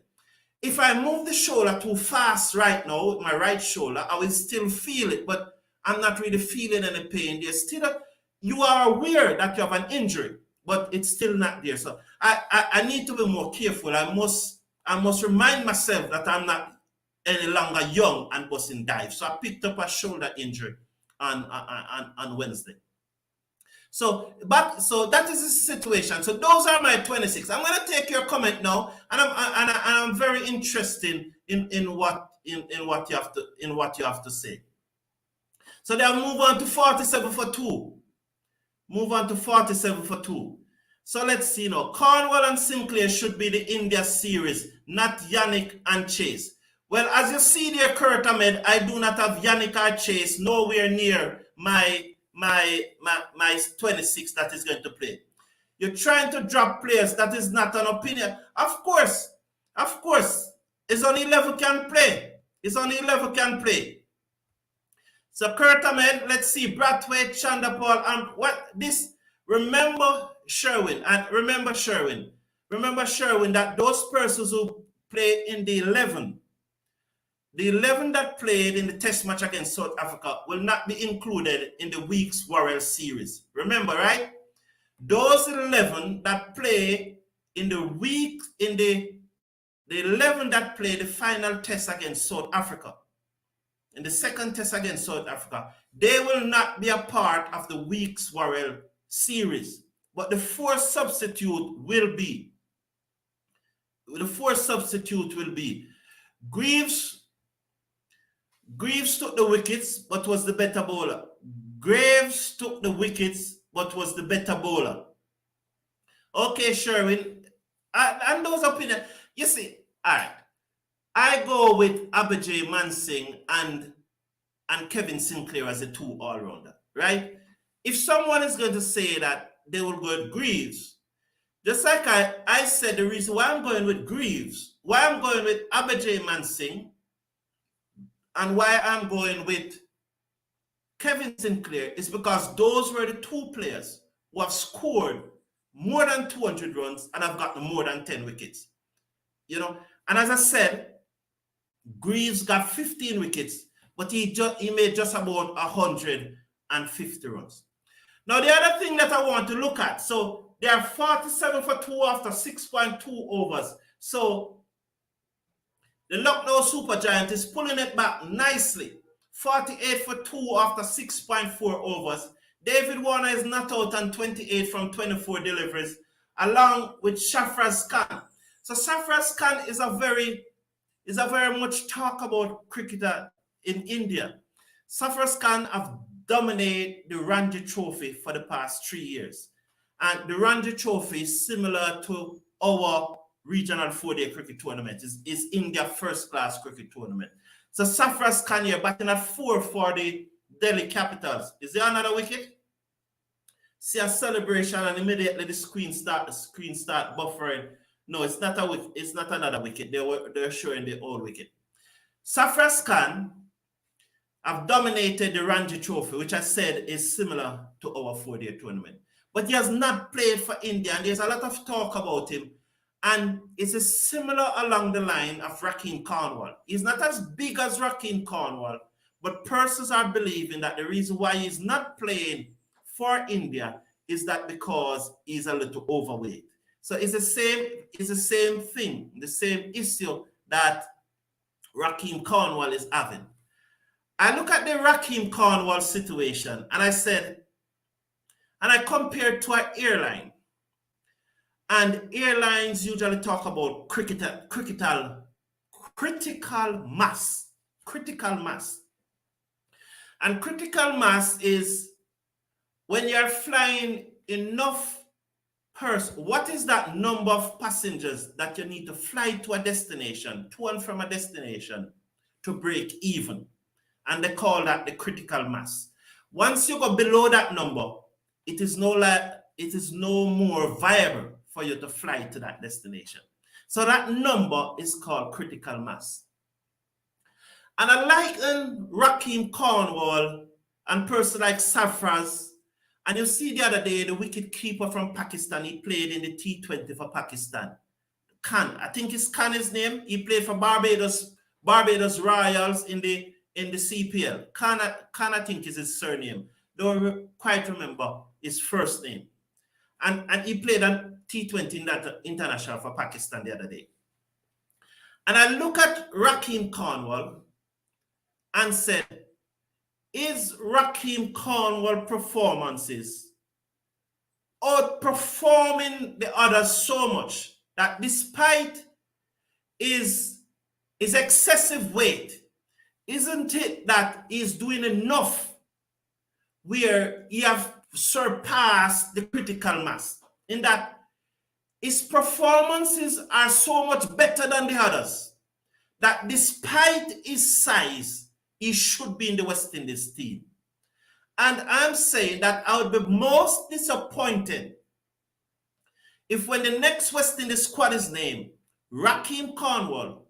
If I move the shoulder too fast right now with my right shoulder, I will still feel it, but I'm not really feeling any pain. There's still you are aware that you have an injury, but it's still not there. So I need to be more careful. I must remind myself that I'm not any longer young and busting dives. So I picked up a shoulder injury on Wednesday. So that is the situation. So those are my 26. I'm going to take your comment now, and I'm very interested in what you have to say. So they'll move on to 47 for 2. Move on to 47 for 2. So let's see now. Cornwall and Sinclair should be the India series, not Yannick and Chase. Well, as you see there, Kurt Ahmed, I do not have Yannick or Chase nowhere near my 26 that is going to play. You're trying to drop players. That is not an opinion. Of course, it's only 11 can play. So Kurt Ahmed, let's see, Brathwaite, Chandapal, and what this, remember Sherwin, that those persons who play in the 11 that played in the test match against South Africa will not be included in the week's Warrell series. Remember, right? Those 11 that play in the 11 that played the final test against South Africa, in the second test against South Africa, they will not be a part of the week's Warrell series. But the fourth substitute will be. Greaves took the wickets, but was the better bowler. Okay, Sherwin. And those opinions. You see, all right. I go with Abhijay Mansingh and Kevin Sinclair as a 2 all-rounder, right? If someone is going to say that they will go with Greaves, Just like I said, the reason why I'm going with Greaves, why I'm going with Abajay Mansingh, and why I'm going with Kevin Sinclair is because those were the two players who have scored more than 200 runs and have gotten more than 10 wickets. You know, and as I said, Greaves got 15 wickets, but he made just about 150 runs. Now, the other thing that I want to look at, so they are 47 for 2 after 6.2 overs. So the Lucknow Supergiant is pulling it back nicely. 48 for 2 after 6.4 overs. David Warner is not out on 28 from 24 deliveries, along with Shafraz Khan. So Shafraz Khan is a very much talk about cricketer in India. Shafraz Khan have dominated the Ranji Trophy for the past 3 years. And the Ranji Trophy is similar to our regional 4-day cricket tournament. Is India first-class cricket tournament. So Shafraz Khan here batting at 4 for the Delhi Capitals. Is there another wicket? See a celebration and immediately the screen start buffering. No, it's not a wicket. It's not another wicket. They're showing the old wicket. Shafraz Khan have dominated the Ranji Trophy, which I said is similar to our 4-day tournament. But he has not played for India, and there's a lot of talk about him. And it's similar along the line of Rahkeem Cornwall. He's not as big as Rahkeem Cornwall, but persons are believing that the reason why he's not playing for India is that because he's a little overweight. So it's the same thing, the same issue that Rahkeem Cornwall is having. I look at the Rahkeem Cornwall situation and I said, and I compared to an airline. And airlines usually talk about critical mass. Critical mass. And critical mass is when you're flying enough what is that number of passengers that you need to fly to a destination, to and from a destination, to break even? And they call that the critical mass. Once you go below that number, it is no more viable for you to fly to that destination. So that number is called critical mass. And I liken Rahkeem Cornwall and person like Sarfraz. And you see the other day, the wicket keeper from Pakistan, he played in the T20 for Pakistan. Khan, I think it's Khan his name. He played for Barbados Royals in the CPL. Khan, I think is his surname. Don't quite remember his first name. And he played on T20 in that international for Pakistan the other day. And I look at Rahkeem Cornwall and said, is Rahkeem Cornwall performances outperforming the others so much that despite his excessive weight, isn't it that he's doing enough where he have surpassed the critical mass, in that his performances are so much better than the others that despite his size, he should be in the West Indies team. And I'm saying that I would be most disappointed if when the next West Indies squad is named, Rahkeem Cornwall,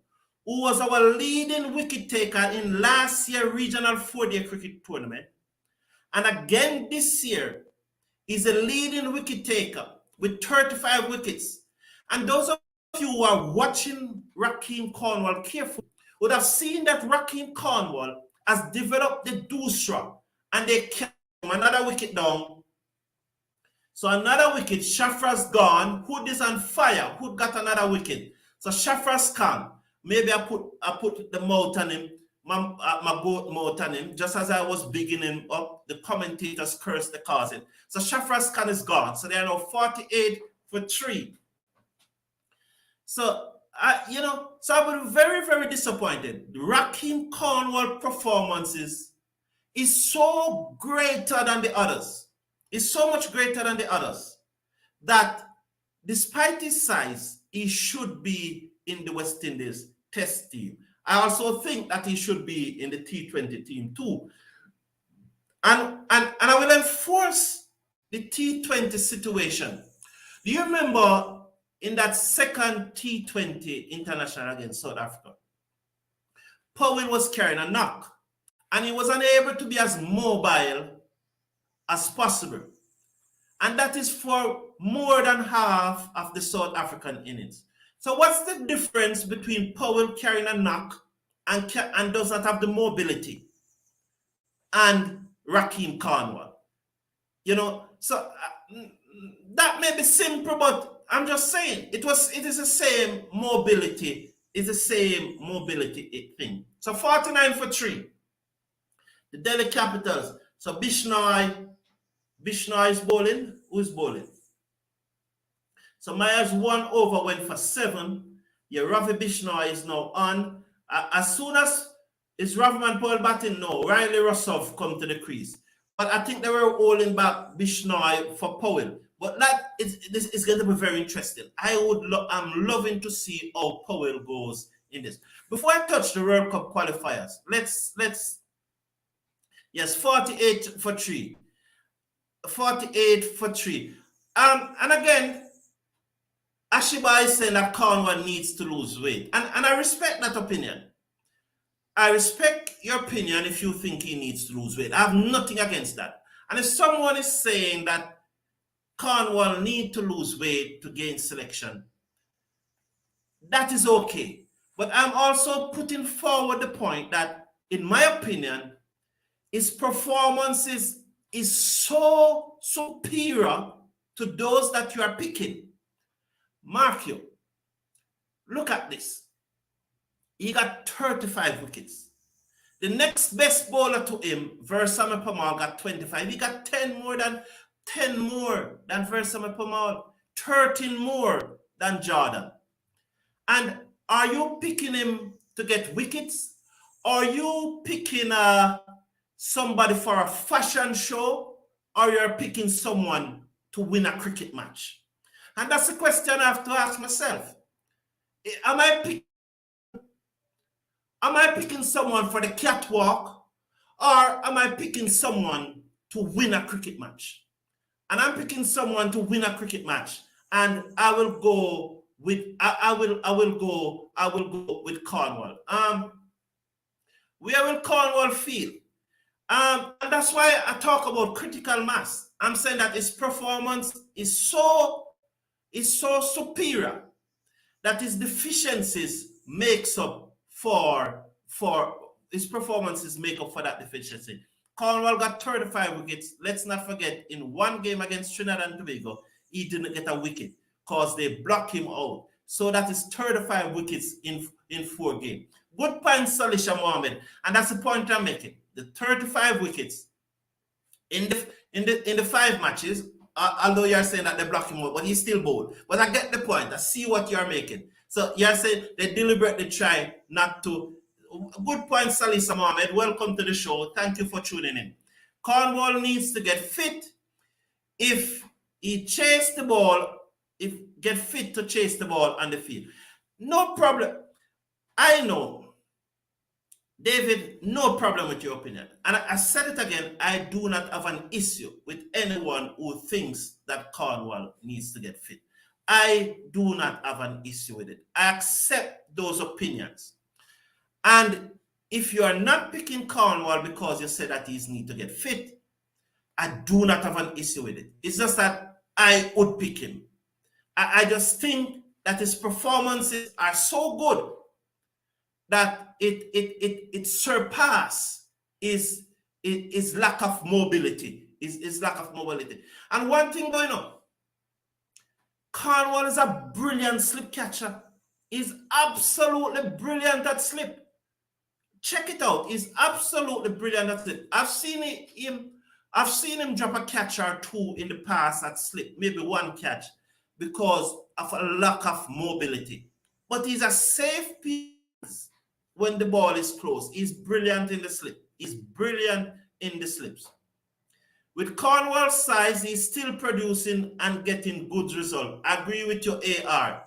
who was our leading wicket taker in last year's regional 4-day cricket tournament, and again this year, is a leading wicket taker with 35 wickets. And those of you who are watching Rahkeem Cornwall carefully would have seen that Rahkeem Cornwall has developed the Dusra, and they kept another wicket down. So another wicket, Shafraz gone. Hood is on fire. Hood got another wicket. So Shafraz Khan, maybe I put the mouth on him, my goat mouth on him, just as I was bigging up. The commentators cursed the cousin. So Shafraz Khan is gone. So they are now 48 for 3. So I was very, very disappointed. Rahkeem Cornwall performances is so greater than the others. It's so much greater than the others that despite his size, he should be in the West Indies test team. I also think that he should be in the T20 team too. And I will enforce the T20 situation. Do you remember in that second T20 international against South Africa, Powell was carrying a knock and he was unable to be as mobile as possible. And that is for more than half of the South African innings. So what's the difference between Powell carrying a knock and does not have the mobility and Rahkeem Cornwall? You know, so that may be simple, but I'm just saying it is the same mobility. It's the same mobility thing. So 49 for 3. The Delhi Capitals. So Bishnoi is bowling. Who's bowling? So Myers 1 over went for 7. Yeah, Ravi Bishnoi is now on. As soon as is Ravman Powell batting? No, Riley Rossov come to the crease. But I think they were holding back Bishnoi for Powell. But this is going to be very interesting. I'm loving to see how Powell goes in this. Before I touch the World Cup qualifiers, yes, 48 for 3. 48 for 3. And again, Ashiba is saying that Cornwall needs to lose weight. And I respect that opinion. I respect your opinion if you think he needs to lose weight. I have nothing against that. And if someone is saying that Cornwall need to lose weight to gain selection, that is okay. But I'm also putting forward the point that, in my opinion, his performance is so superior to those that you are picking. Mark you. Look at this. He got 35 wickets. The next best bowler to him, Versame Pamal, got 25. He got 10 more than Versame Pamal, 13 more than Jordan. And are you picking him to get wickets? Are you picking somebody for a fashion show? Or you're picking someone to win a cricket match? And that's the question I have to ask myself. Am I picking someone for the catwalk, or am I picking someone to win a cricket match? And I'm picking someone to win a cricket match, and I will go with Cornwall. Where will Cornwall feel? And that's why I talk about critical mass. I'm saying that his performance is so superior that his deficiencies makes up for his performances make up for that deficiency. Cornwall got 35 wickets. Let's not forget, in one game against Trinidad and Tobago, he didn't get a wicket because they blocked him out. So that is 35 wickets in 4 games. Good point, Salisha Mohammed, and that's the point I'm making. The 35 wickets in the 5 matches, although you're saying that they block him out, but he's still bowled. But I get the point. I see what you're making. So you're saying they deliberately try not to. Good point, Salisa Mohammed. Welcome to the show. Thank you for tuning in. Cornwall needs to get fit. If he chase the ball, get fit to chase the ball on the field. No problem. I know, David, no problem with your opinion. And I said it again, I do not have an issue with anyone who thinks that Cornwall needs to get fit. I do not have an issue with it. I accept those opinions. And if you are not picking Cornwall because you said that he needs to get fit, I do not have an issue with it. It's just that I would pick him. I just think that his performances are so good that it surpasses his lack of mobility. His lack of mobility. And one thing going on, Cornwall is a brilliant slip catcher. He's absolutely brilliant at slip. Check it out. He's absolutely brilliant at slip. I've seen him drop a catch or two in the past at slip, maybe one catch, because of a lack of mobility. But he's a safe piece when the ball is close. He's brilliant in the slip. He's brilliant in the slips. With Cornwall's size, he's still producing and getting good results. I agree with your AR.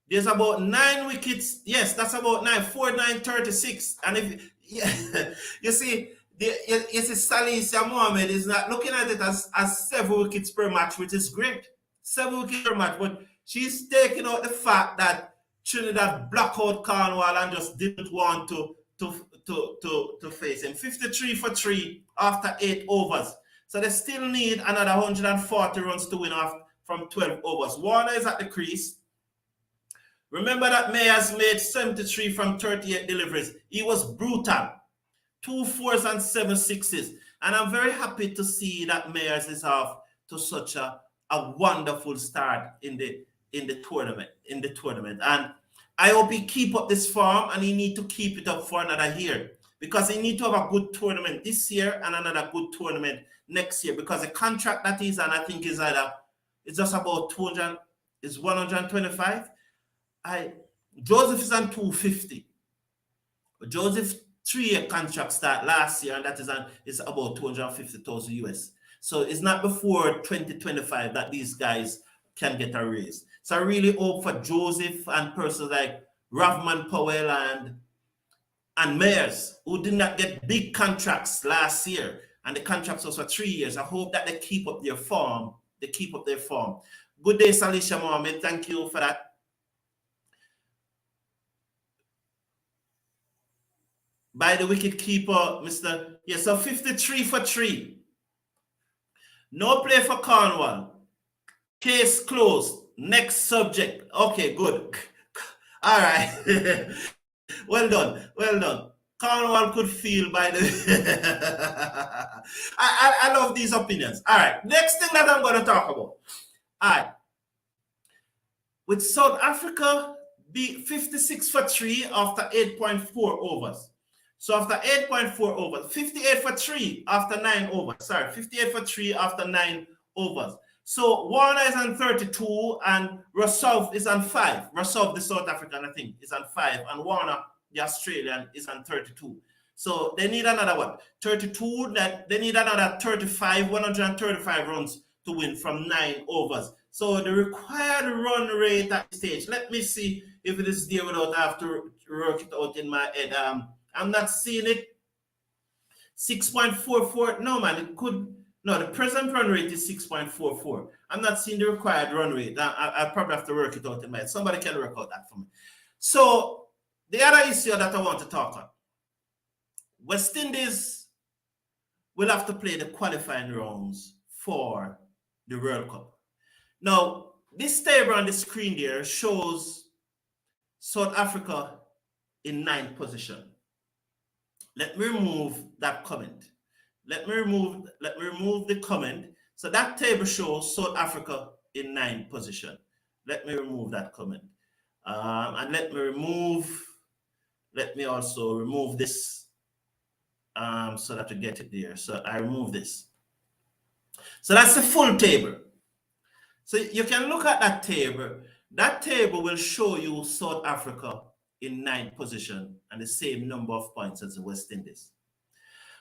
There's about 9 wickets. Yes, that's about 9. 4, 9, 36. And if you see, Salisa Mohammed is not looking at it as 7 wickets per match, which is great. 7 wicket per match, but she's taking out the fact that Trinidad blocked out Cornwall and just didn't want to face him. 53 for 3 after 8 overs. So they still need another 140 runs to win off from 12 overs. Warner is at the crease. Remember that Mayers made 73 from 38 deliveries. He was brutal. 2 fours and 7 sixes. And I'm very happy to see that Mayers is off to such a wonderful start in the tournament. And I hope he keep up this form, and he need to keep it up for another year, because he need to have a good tournament this year and another good tournament next year, because the contract that he's on, I think, is it's just about 200, is 125. Joseph is on 250. Joseph 3-year contract start last year, and that is about 250,000 US. So it's not before 2025 that these guys can get a raise. So I really hope for Joseph and persons like Rahkeem Cornwall and Mayers, who did not get big contracts last year, and the contracts was for 3 years. I hope that they keep up their form. Good day, Salisha Mohammed. Thank you for that. By the wicket keeper, Mr. Yes, so 53 for 3. No play for Cornwall. Case closed. Next subject. Okay, good. All right. Well done. Cornwall could feel by the... I love these opinions. All right. Next thing that I'm going to talk about. All right. With South Africa be 56 for 3 after 8.4 overs. So after 8.4 overs, 58 for 3 after 9 overs. 58 for 3 after 9 overs. So Warner is on 32 and Rousseau is on 5. Rousseau, the South African, I think, is on 5. And Warner, the Australian, is on 32. So they need another one. 32, they need another 135 runs to win from 9 overs. So the required run rate at this stage, let me see if it is there without I have to work it out in my head. I'm not seeing it. 6.44. No, man, it could. No, the present run rate is 6.44. I'm not seeing the required run rate. I probably have to work it out in my head. Somebody can work out that for me. So the other issue that I want to talk on. West Indies will have to play the qualifying rounds for the World Cup. Now, this table on the screen there shows South Africa in 9th position. Let me remove that comment. Let me remove the comment. So that table shows South Africa in 9th position. Let me remove that comment. And let me also remove this so that we get it there. So I remove this. So that's the full table. So you can look at that table. That table will show you South Africa in 9th position and the same number of points as the West Indies.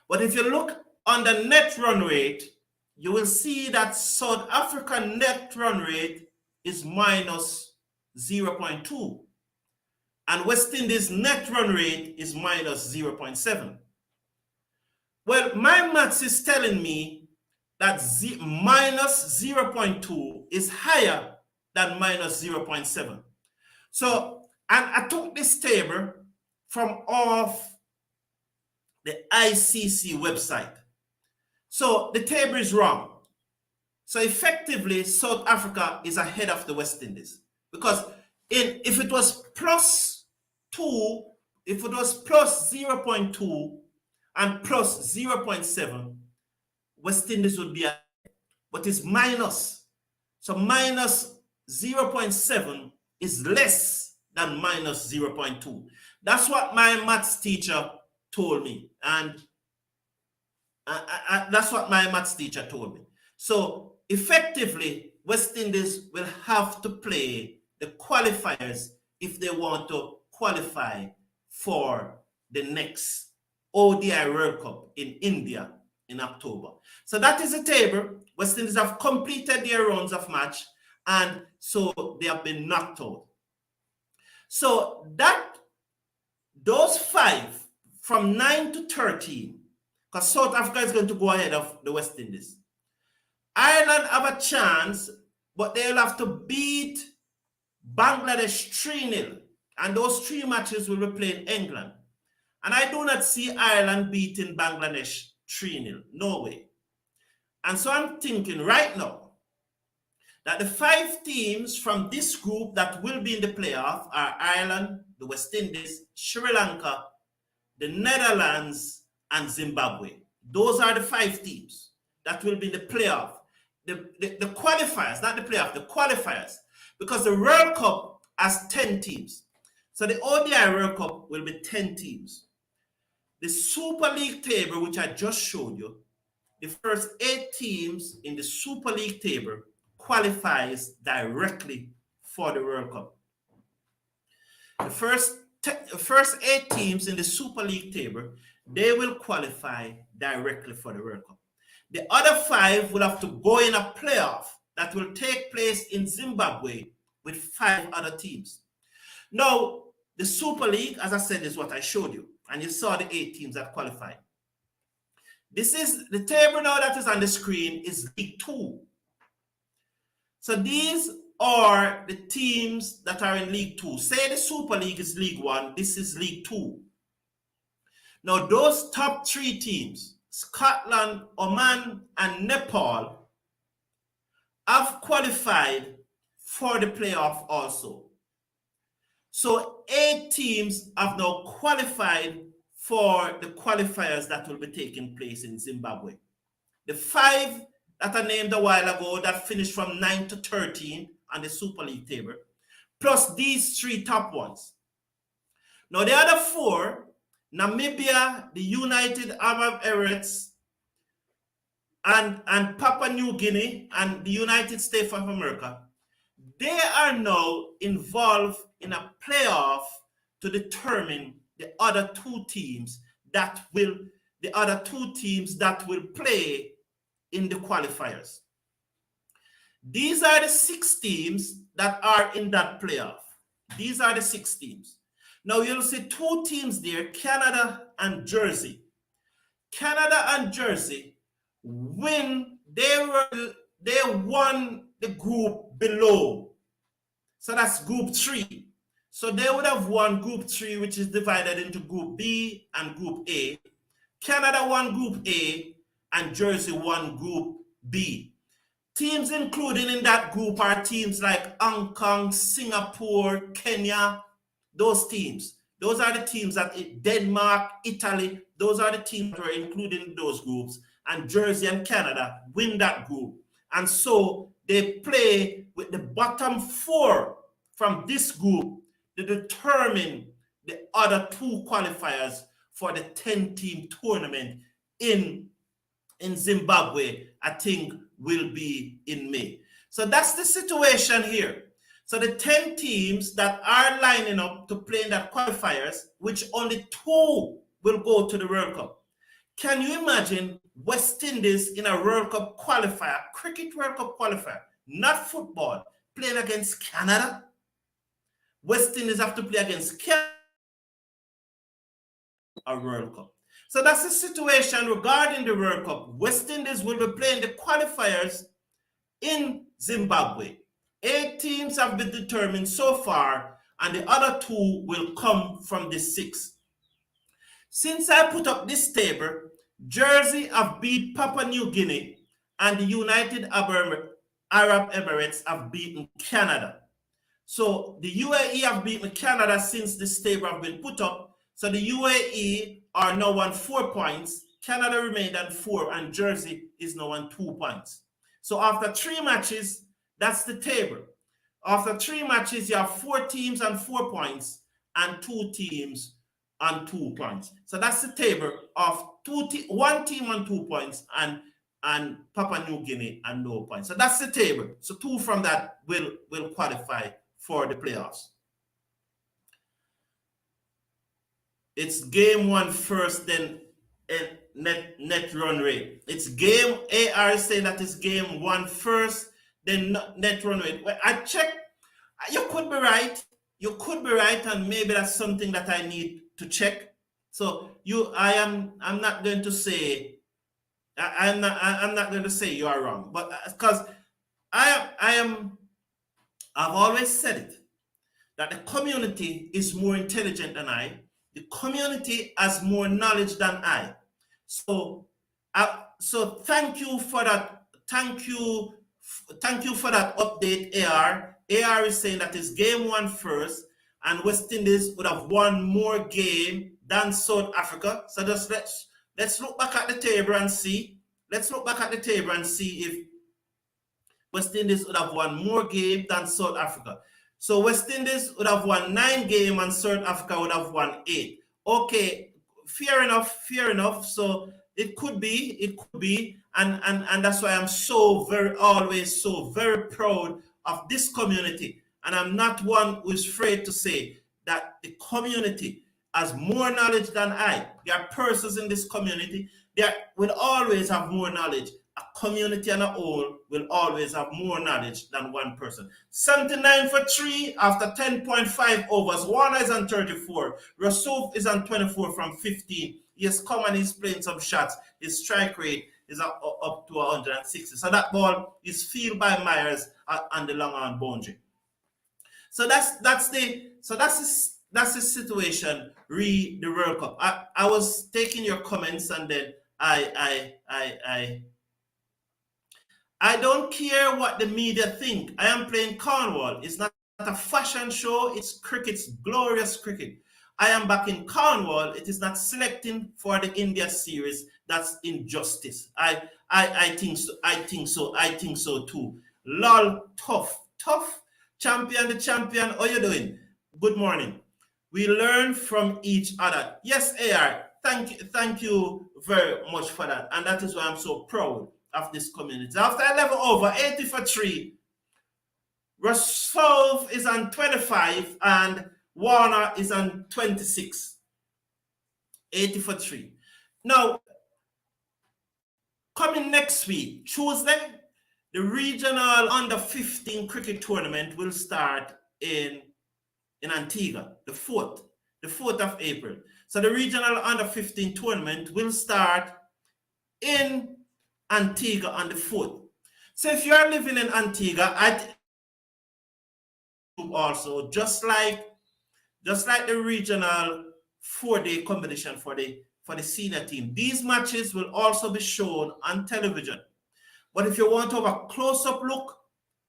But if you look on the net run rate, you will see that South African net run rate is minus 0.2. And West Indies net run rate is minus 0.7. Well, my maths is telling me that minus 0.2 is higher than minus 0.7. So, and I took this table from off the ICC website. So the table is wrong. So effectively, South Africa is ahead of the West Indies. Because if it was plus 2, if it was plus 0.2 and plus 0.7, West Indies would be ahead. But it's minus. So minus 0.7 is less than minus 0.2. That's what my maths teacher told me. And that's what my maths teacher told me. So effectively, West Indies will have to play the qualifiers if they want to qualify for the next ODI World Cup in India in October. So that is the table. West Indies have completed their rounds of match, and so they have been knocked out. So those 5 from 9 to 13, because South Africa is going to go ahead of the West Indies. Ireland have a chance but they'll have to beat Bangladesh 3-0. And those 3 matches will be playing England. And I do not see Ireland beating Bangladesh 3-0. No way. And so I'm thinking right now that the 5 teams from this group that will be in the playoff are Ireland, the West Indies, Sri Lanka, the Netherlands, and Zimbabwe. Those are the 5 teams that will be in the playoff. The qualifiers, not the playoff, the qualifiers. Because the World Cup has 10 teams. So the ODI World Cup will be 10 teams. The Super League table, which I just showed you, the first 8 teams in the Super League table qualifies directly for the World Cup. The first 8 teams in the Super League table, they will qualify directly for the World Cup. The other 5 will have to go in a playoff that will take place in Zimbabwe with 5 other teams. Now, the Super League, as I said, is what I showed you. And you saw the 8 teams that qualified. This is the table now that is on the screen is League 2. So these are the teams that are in League 2. Say the Super League is League 1, this is League 2. Now those top 3 teams, Scotland, Oman, and Nepal, have qualified for the playoff also. So 8 teams have now qualified for the qualifiers that will be taking place in Zimbabwe. The 5 that I named a while ago that finished from 9 to 13 on the Super League table, plus these 3 top ones. Now the other 4, Namibia, the United Arab Emirates, and Papua New Guinea, and the United States of America, they are now involved in a playoff to determine the other 2 teams that will play in the qualifiers. These are the 6 teams that are in that playoff. These are the 6 teams. Now you'll see 2 teams there, Canada and Jersey. Canada and Jersey they won the group below. So that's group 3. So they would have won group 3, which is divided into group B and group A. Canada won group A and Jersey won group B. Teams included in that group are teams like Hong Kong, Singapore, Kenya, those teams. Those are the teams that Denmark, Italy, those are the teams that were included in those groups. And Jersey and Canada win that group. And so they play with the bottom 4 from this group to determine the other 2 qualifiers for the 10-team tournament in Zimbabwe, I think will be in May. So that's the situation here. So the 10 teams that are lining up to play in that qualifiers, which only 2 will go to the World Cup. Can you imagine West Indies in a World Cup qualifier, cricket World Cup qualifier, not football, playing against Canada? West Indies have to play against Canada a World Cup. So that's the situation regarding the World Cup. West Indies will be playing the qualifiers in Zimbabwe. 8 teams have been determined so far, and the other 2 will come from the 6. Since I put up this table, Jersey have beat Papua New Guinea, and the United Arab Emirates have beaten Canada. So the UAE have beaten Canada since this table have been put up. So the UAE are now on 4 points, Canada remained on 4, and Jersey is now on 2 points. So after 3 matches, that's the table. After 3 matches, you have 4 teams on 4 points and 2 teams on 2 points. So that's the table of 1 team on 2 points and Papua New Guinea on no points. So that's the table. So 2 from that will qualify for the playoffs. It's game 1 first, then net run rate. It's game AR saying that it's game 1 first, then net run rate. Well, I checked. You could be right. You could be right, and maybe that's something that I need to check. So I'm not going to say I'm not going to say you are wrong, but because I've always said it that the community is more intelligent than I. The community has more knowledge than I. So, so thank you for that. Thank you for that update, AR. AR is saying that it's game one first, and West Indies would have won more game than South Africa. So just let's look back at the table and see. Let's look back at the table and see if West Indies would have won more games than South Africa. So West Indies would have won 9 games and South Africa would have won 8. Okay, fair enough, fair enough. So it could be, and that's why I'm always so very proud of this community. And I'm not one who's afraid to say that the community has more knowledge than I. There are persons in this community that will always have more knowledge. A community on a whole will always have more knowledge than one person. 79 for 3 after 10.5 overs. Warner is on 34. Rasuf is on 24 from 15. He has come and he's playing some shots. His strike rate is up to 160. So that ball is fielded by Myers on the long on boundary. So that's the situation re the World Cup. I was taking your comments and then I don't care what the media think. I am playing Cornwall. It's not a fashion show. It's cricket's glorious cricket. I am back in Cornwall. It is not selecting for the India series. That's injustice. I think so. I think so too. Lol, tough. Champion, the champion. How you doing? Good morning. We learn from each other. Yes, AR. Thank you very much for that. And that is why I'm so proud of this community. After 11 over, 80 for 3. Russolve is on 25 and Warner is on 26. 80 for 3. Now, coming next week, Tuesday, the regional under 15 cricket tournament will start in Antigua, the 4th of April. So the regional under 15 tournament will start in Antigua on the 4th. So if you're living in Antigua, also just like the regional 4-day competition for the senior team, these matches will also be shown on television. But if you want to have a close-up look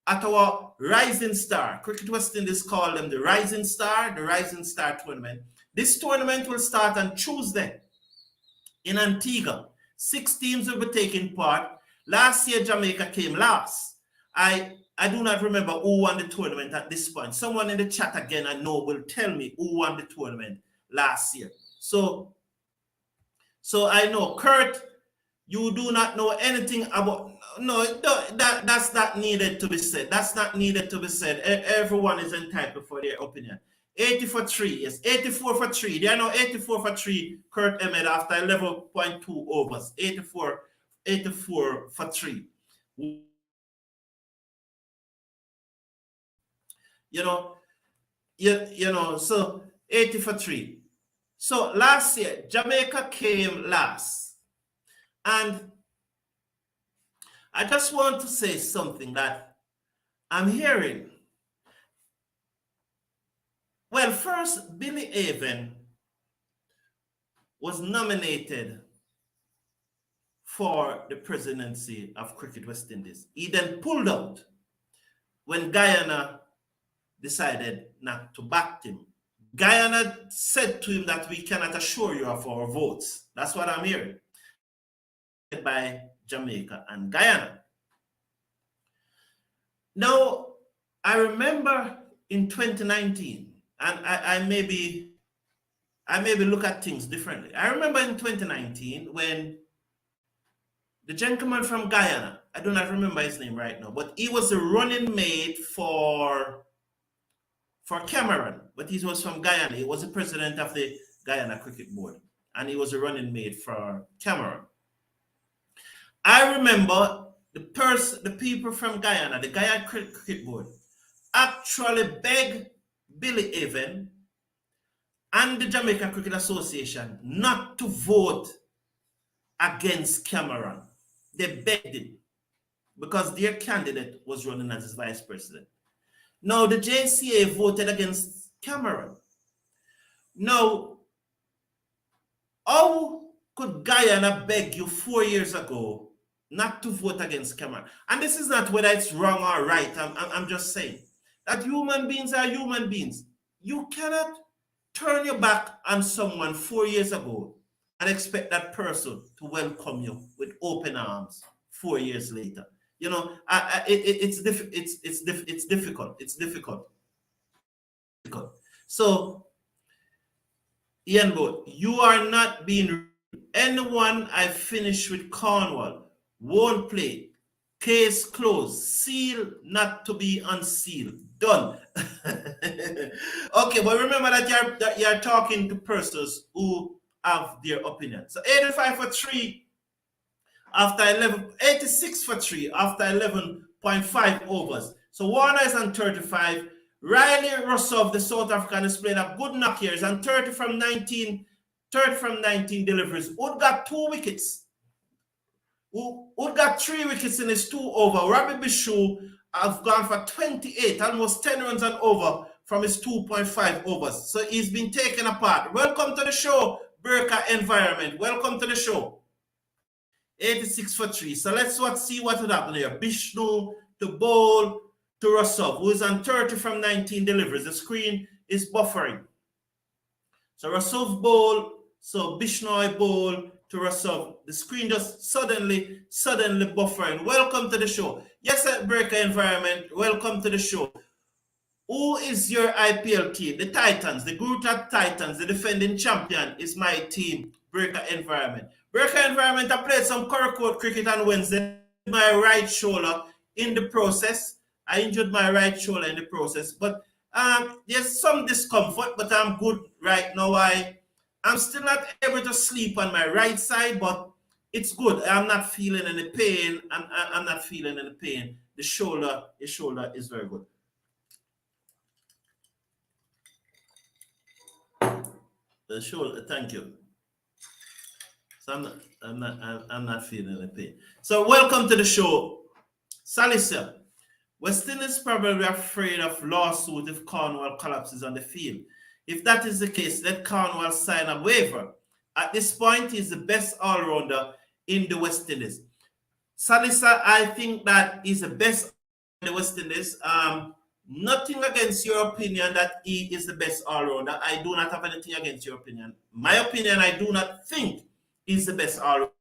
at our Rising Star, Cricket West Indies call them the Rising Star tournament. This tournament will start on Tuesday in Antigua. 6 teams will be taking part. Last year, Jamaica came last. I do not remember who won the tournament at this point. Someone in the chat again, I know, will tell me who won the tournament last year. So I know, Kurt, you do not know anything about. No, that's not needed to be said. That's not needed to be said. Everyone is entitled for their opinion. 80 for 3, yes. 84 for 3. There are now 84 for 3. Kurt Emmett after 11.2 overs. 84 for 3. You know, so 80 for 3. So last year, Jamaica came last. And I just want to say something that I'm hearing. Well, first, Billy Avon was nominated for the presidency of Cricket West Indies. He then pulled out when Guyana decided not to back him. Guyana said to him that we cannot assure you of our votes. That's what I'm hearing. By Jamaica and Guyana. Now, I remember in 2019, and I maybe look at things differently. I remember in 2019 when the gentleman from Guyana, I do not remember his name right now, but he was a running mate for Cameron, but he was from Guyana. He was the president of the Guyana Cricket Board, and he was a running mate for Cameron. I remember the people from Guyana, the Guyana Cricket Board, actually begged Billy Avon and the Jamaica Cricket Association not to vote against Cameron. They begged him. because their candidate was running as his vice president. Now, the JCA voted against Cameron. Now, how could Guyana beg you 4 years ago not to vote against Cameron? And this is not whether it's wrong or right. I'm just saying that human beings are human beings. You cannot turn your back on someone 4 years ago and expect that person to welcome you with open arms 4 years later. You know, it's difficult. It's difficult. So, Ian Boat, you are not being anyone I finish with Cornwall won't play. Case closed. Seal not to be unsealed. Done. Okay, but remember that you're talking to persons who have their opinion. So 85 for 3 after 11, 86 for 3 after 11.5 overs. So Warner is on 35. Riley Rossov, the South African, is playing a good knock here. He's on 30 from 19 deliveries. Wood got 2 wickets. Wood got 3 wickets in his 2 over. Robbie Bishu have gone for 28, almost 10 runs and over from his 2.5 overs. So he's been taken apart. Welcome to the show, Burka Environment. Welcome to the show. 86 for 3. So let's see what would happen here. Bishnu to bowl to Rossov, who is on 30 from 19 deliveries. The screen is buffering. So Rossov bowl, so Bishnoi bowl to Rossov. The screen just suddenly buffering. Welcome to the show. Yes, at Breaker Environment, welcome to the show. Who is your IPL team? The Titans, the Gruta Titans, the defending champion is my team, Breaker Environment. Breaker Environment, I played some Court cricket on Wednesday. My right shoulder in the process. I injured my right shoulder in the process, but there's some discomfort, but I'm good right now. I'm still not able to sleep on my right side, but it's good. I'm not feeling any pain. I'm not feeling any pain. The shoulder is very good. The shoulder, thank you. So I'm not feeling any pain. So welcome to the show, Salisa. Weston is probably afraid of lawsuit if Cornwall collapses on the field. If that is the case, let Cornwall sign a waiver. At this point, he's the best all-rounder in the West Indies. Salisa, I think that he's the best in the West Indies. Nothing against your opinion that he is the best all-rounder. I do not have anything against your opinion. My opinion, I do not think he's the best all-rounder.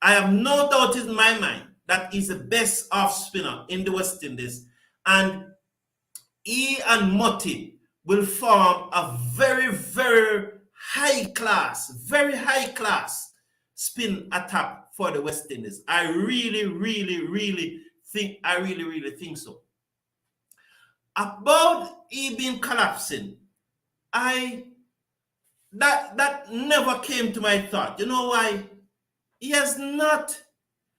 I have no doubt in my mind that he's the best off spinner in the West Indies. And he and Motti will form a very, very high class spin attack for the West Indies. I really think so. About he being collapsing, that never came to my thought. You know why? He has not.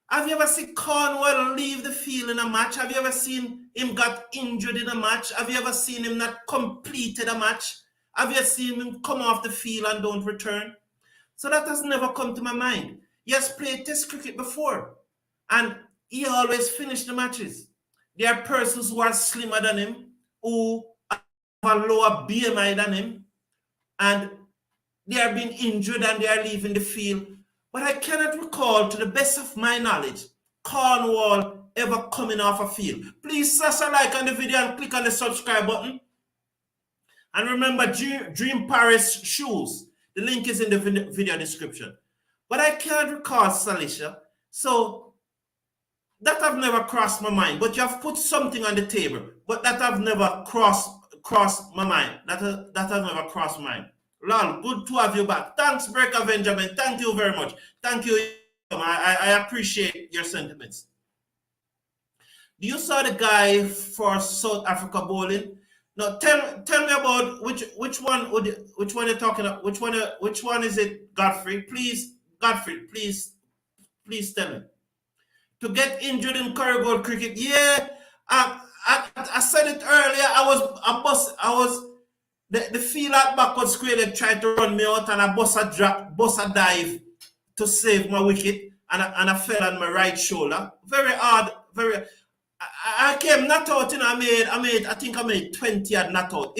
Have you ever seen Cornwall leave the field in a match? Have you ever seen him got injured in a match? Have you ever seen him not completed a match? Have you seen him come off the field and don't return? So that has never come to my mind. He has played Test cricket before, and he always finished the matches. There are persons who are slimmer than him, who have a lower BMI than him, and they are being injured and they are leaving the field. But I cannot recall, to the best of my knowledge, Cornwall ever coming off a field. Please smash a like on the video and click on the subscribe button. And remember, Dream Paris shoes. The link is in the video description. But I can't recall, Salisha. So that have never crossed my mind. But you have put something on the table. But that have never crossed my mind. That has never crossed my mind. Lol, good to have you back. Thanks, Breaker Benjamin. Thank you very much. Thank you. I appreciate your sentiments. Do you saw the guy for South Africa bowling? No, tell me about which one you're talking about. Which one is it, Godfrey? Please, Godfrey, please tell me. To get injured in Curry cricket, yeah. I said it earlier. The field at backward square, they tried to run me out and I bust a dive to save my wicket. and I fell on my right shoulder. Very hard, very. I came not out, you know. I think I made 20 and not out.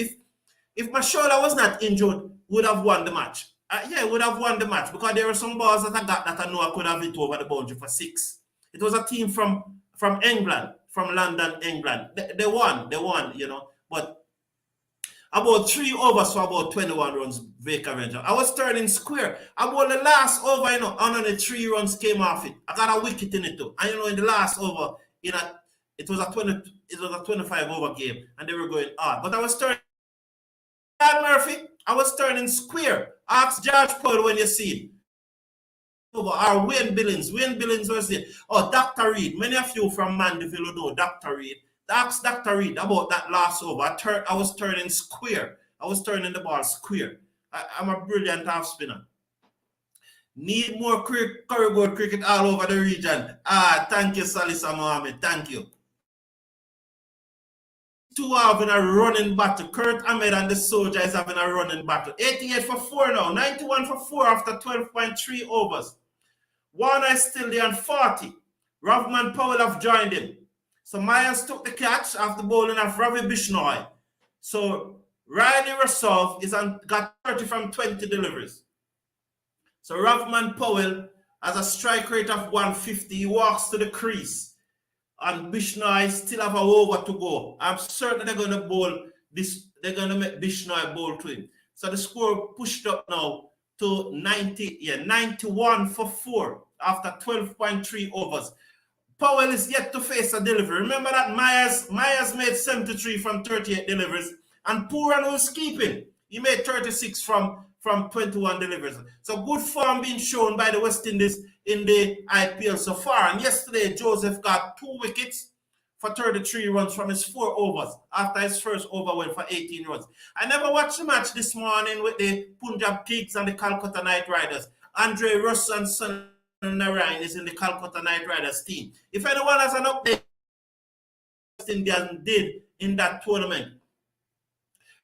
If my shoulder was not injured, would have won the match. Yeah, would have won the match because there were some balls that I got that I know I could have hit over the boundary for 6. It was a team from England, from London, England. They won, you know. But about 3 overs for about 21 runs, Baker Ranger. I was turning square. About the last over, you know, only 3 runs came off it. I got a wicket in it too. And you know, in the last over, it was a 25 over game, and they were going hard. But I was turning Murphy, I was turning square. Ask George Paul when you see him. Over our Wayne Billings. Wayne Billings was there. Oh, Dr. Reed. Many of you from Mandeville know Dr. Reed. Ask Dr. Reed about that last over. I was turning square. I was turning the ball square. I'm a brilliant half spinner. Need more corridor cricket all over the region. Thank you, Salisa Mohammed. Thank you. 2 having a running battle. Kurt Ahmed and the Soldier is having a running battle. 88 for 4 now. 91 for 4 after 12.3 overs. Warner is still there on 40. Rovman Powell have joined him. So Myers took the catch after bowling of Ravi Bishnoi. So Riley Rasov got 30 from 20 deliveries. So Rovman Powell has a strike rate of 150. He walks to the crease. And Bishnoi still have a over to go. I'm certain they're going to bowl this. They're going to make Bishnoi bowl to him. So the score pushed up now to 91 for 4 after 12.3 overs. Powell is yet to face a delivery. Remember that Myers made 73 from 38 deliveries, and Pooran was keeping. He made 36 from 21 deliveries. So good form being shown by the West Indies in the IPL so far. And yesterday, Joseph got 2 wickets for 33 runs from his 4 overs after his first over went for 18 runs. I never watched the match this morning with the Punjab Kings and the Calcutta Knight Riders. Andre Russ and Sunil Narayan is in the Calcutta Knight Riders team. If anyone has an update West Indian did in that tournament,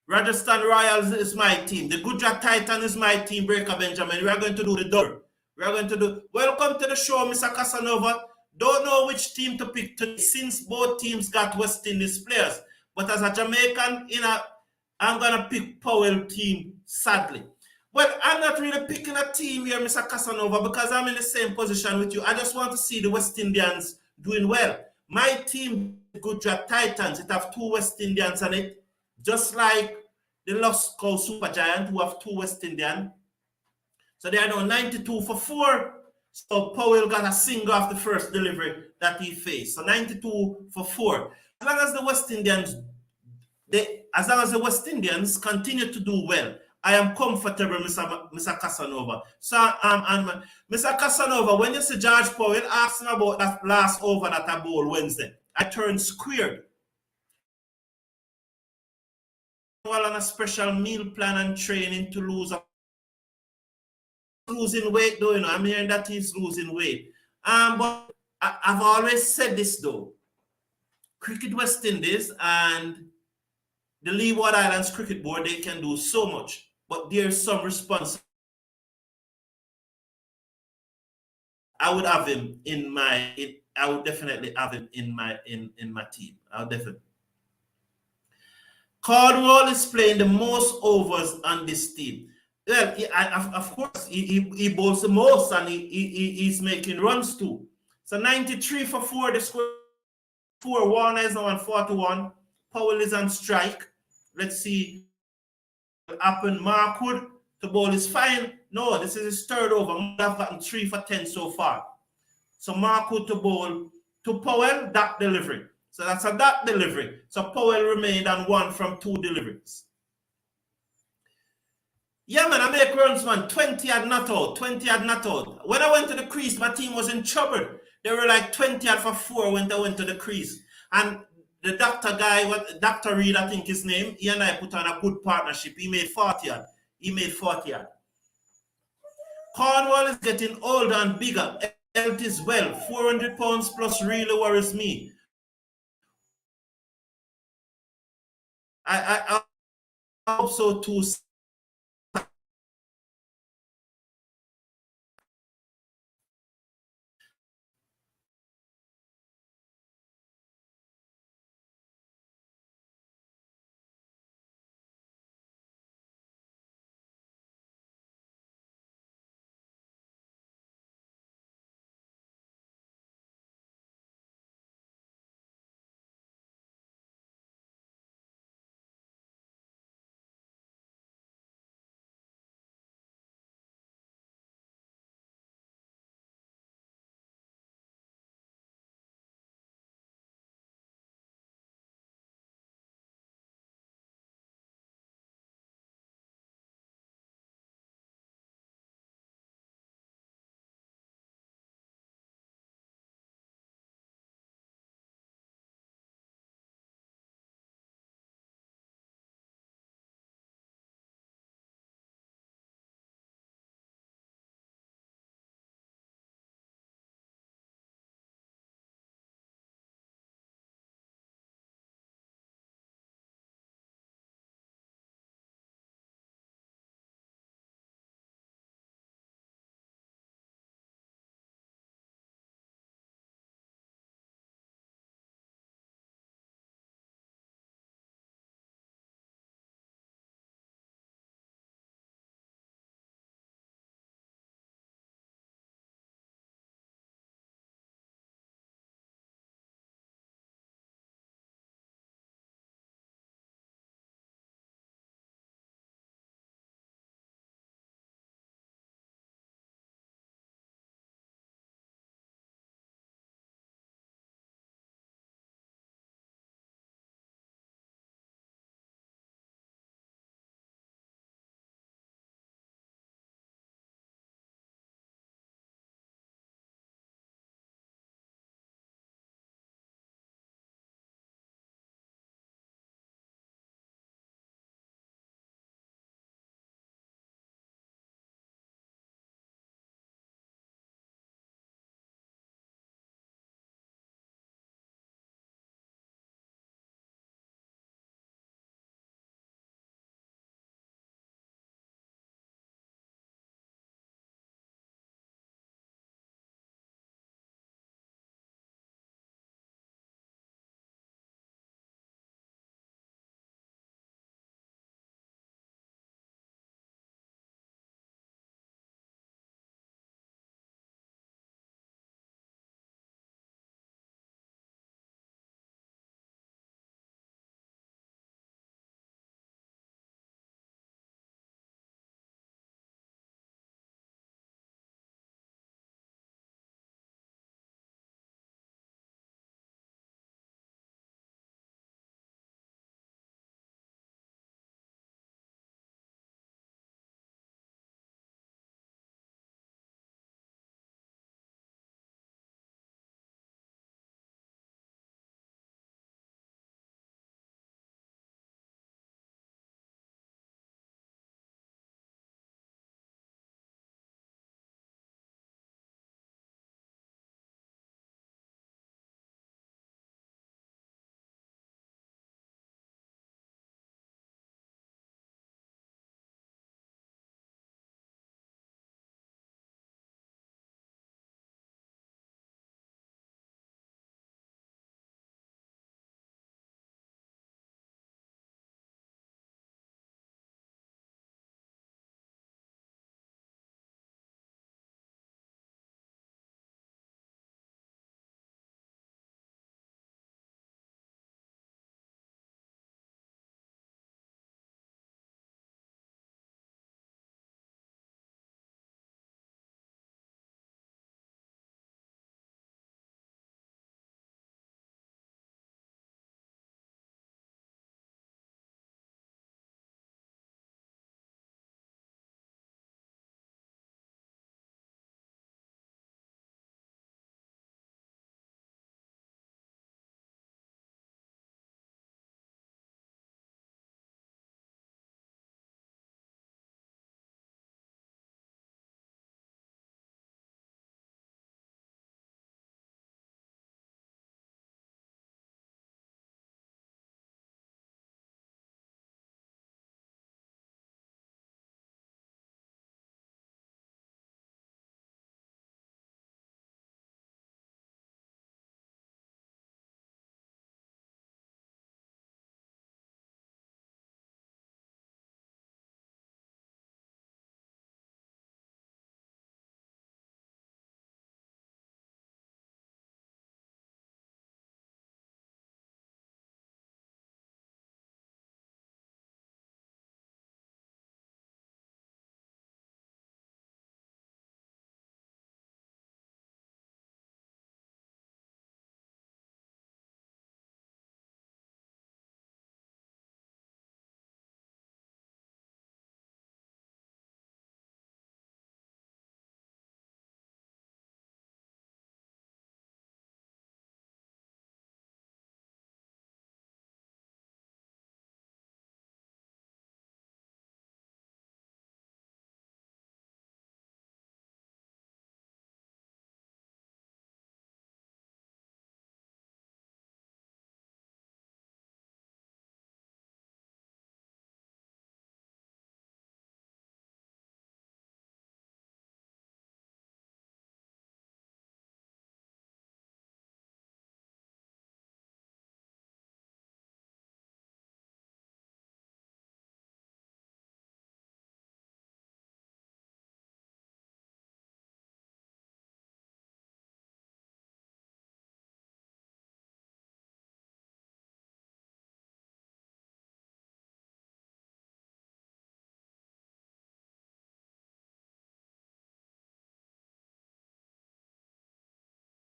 Rajasthan Royals is my team. The Gujarat Titan is my team, Breaker Benjamin. We are going to do the double. We are going to do. Welcome to the show, Mr. Casanova. Don't know which team to pick today since both teams got West Indies players. But as a Jamaican, I'm going to pick Powell team, sadly. Well, I'm not really picking a team here, Mr. Casanova, because I'm in the same position with you. I just want to see the West Indians doing well. My team, the Gujarat Titans, it have 2 West Indians on it. Just like the Lucknow Super Giant, who have 2 West Indian. So they are now 92 for 4. So Powell got a single off the first delivery that he faced. So 92 for 4. As long as the West Indians continue to do well, I am comfortable, Mr. Casanova. So, Mr. Casanova, when you see George Powell asking about that last over that I bowled Wednesday, I turned squared. On a special meal plan and training to losing weight, though, you know. I'm hearing that he's losing weight. But I've always said this, though. Cricket West Indies and the Leeward Islands Cricket Board, they can do so much, but there's some response. I would have him I would definitely have him in my team. I'll definitely. Cornwall is playing the most overs on this team. Well, of course, he bowls the most, and he's making runs too. So 93 for 4, the score 4. Warner is now on 41. Powell is on strike. Let's see what happened. Markwood to bowl is fine. No, this is his 3rd over. I've gotten 3 for 10 so far. So Markwood to bowl to Powell, that delivery. So that's a dot delivery. So Powell remained on 1 from 2 deliveries. Yeah, man, I make runs, man. 20 had not out. 20 had not out. When I went to the crease, my team was in trouble. They were like 20 had for 4 when I went to the crease. And the doctor guy, Dr. Reed, I think his name, he and I put on a good partnership. He made 40 yard. He made 40 yard. Cornwall is getting older and bigger. Health is well. 400 pounds plus really worries me. I hope so too.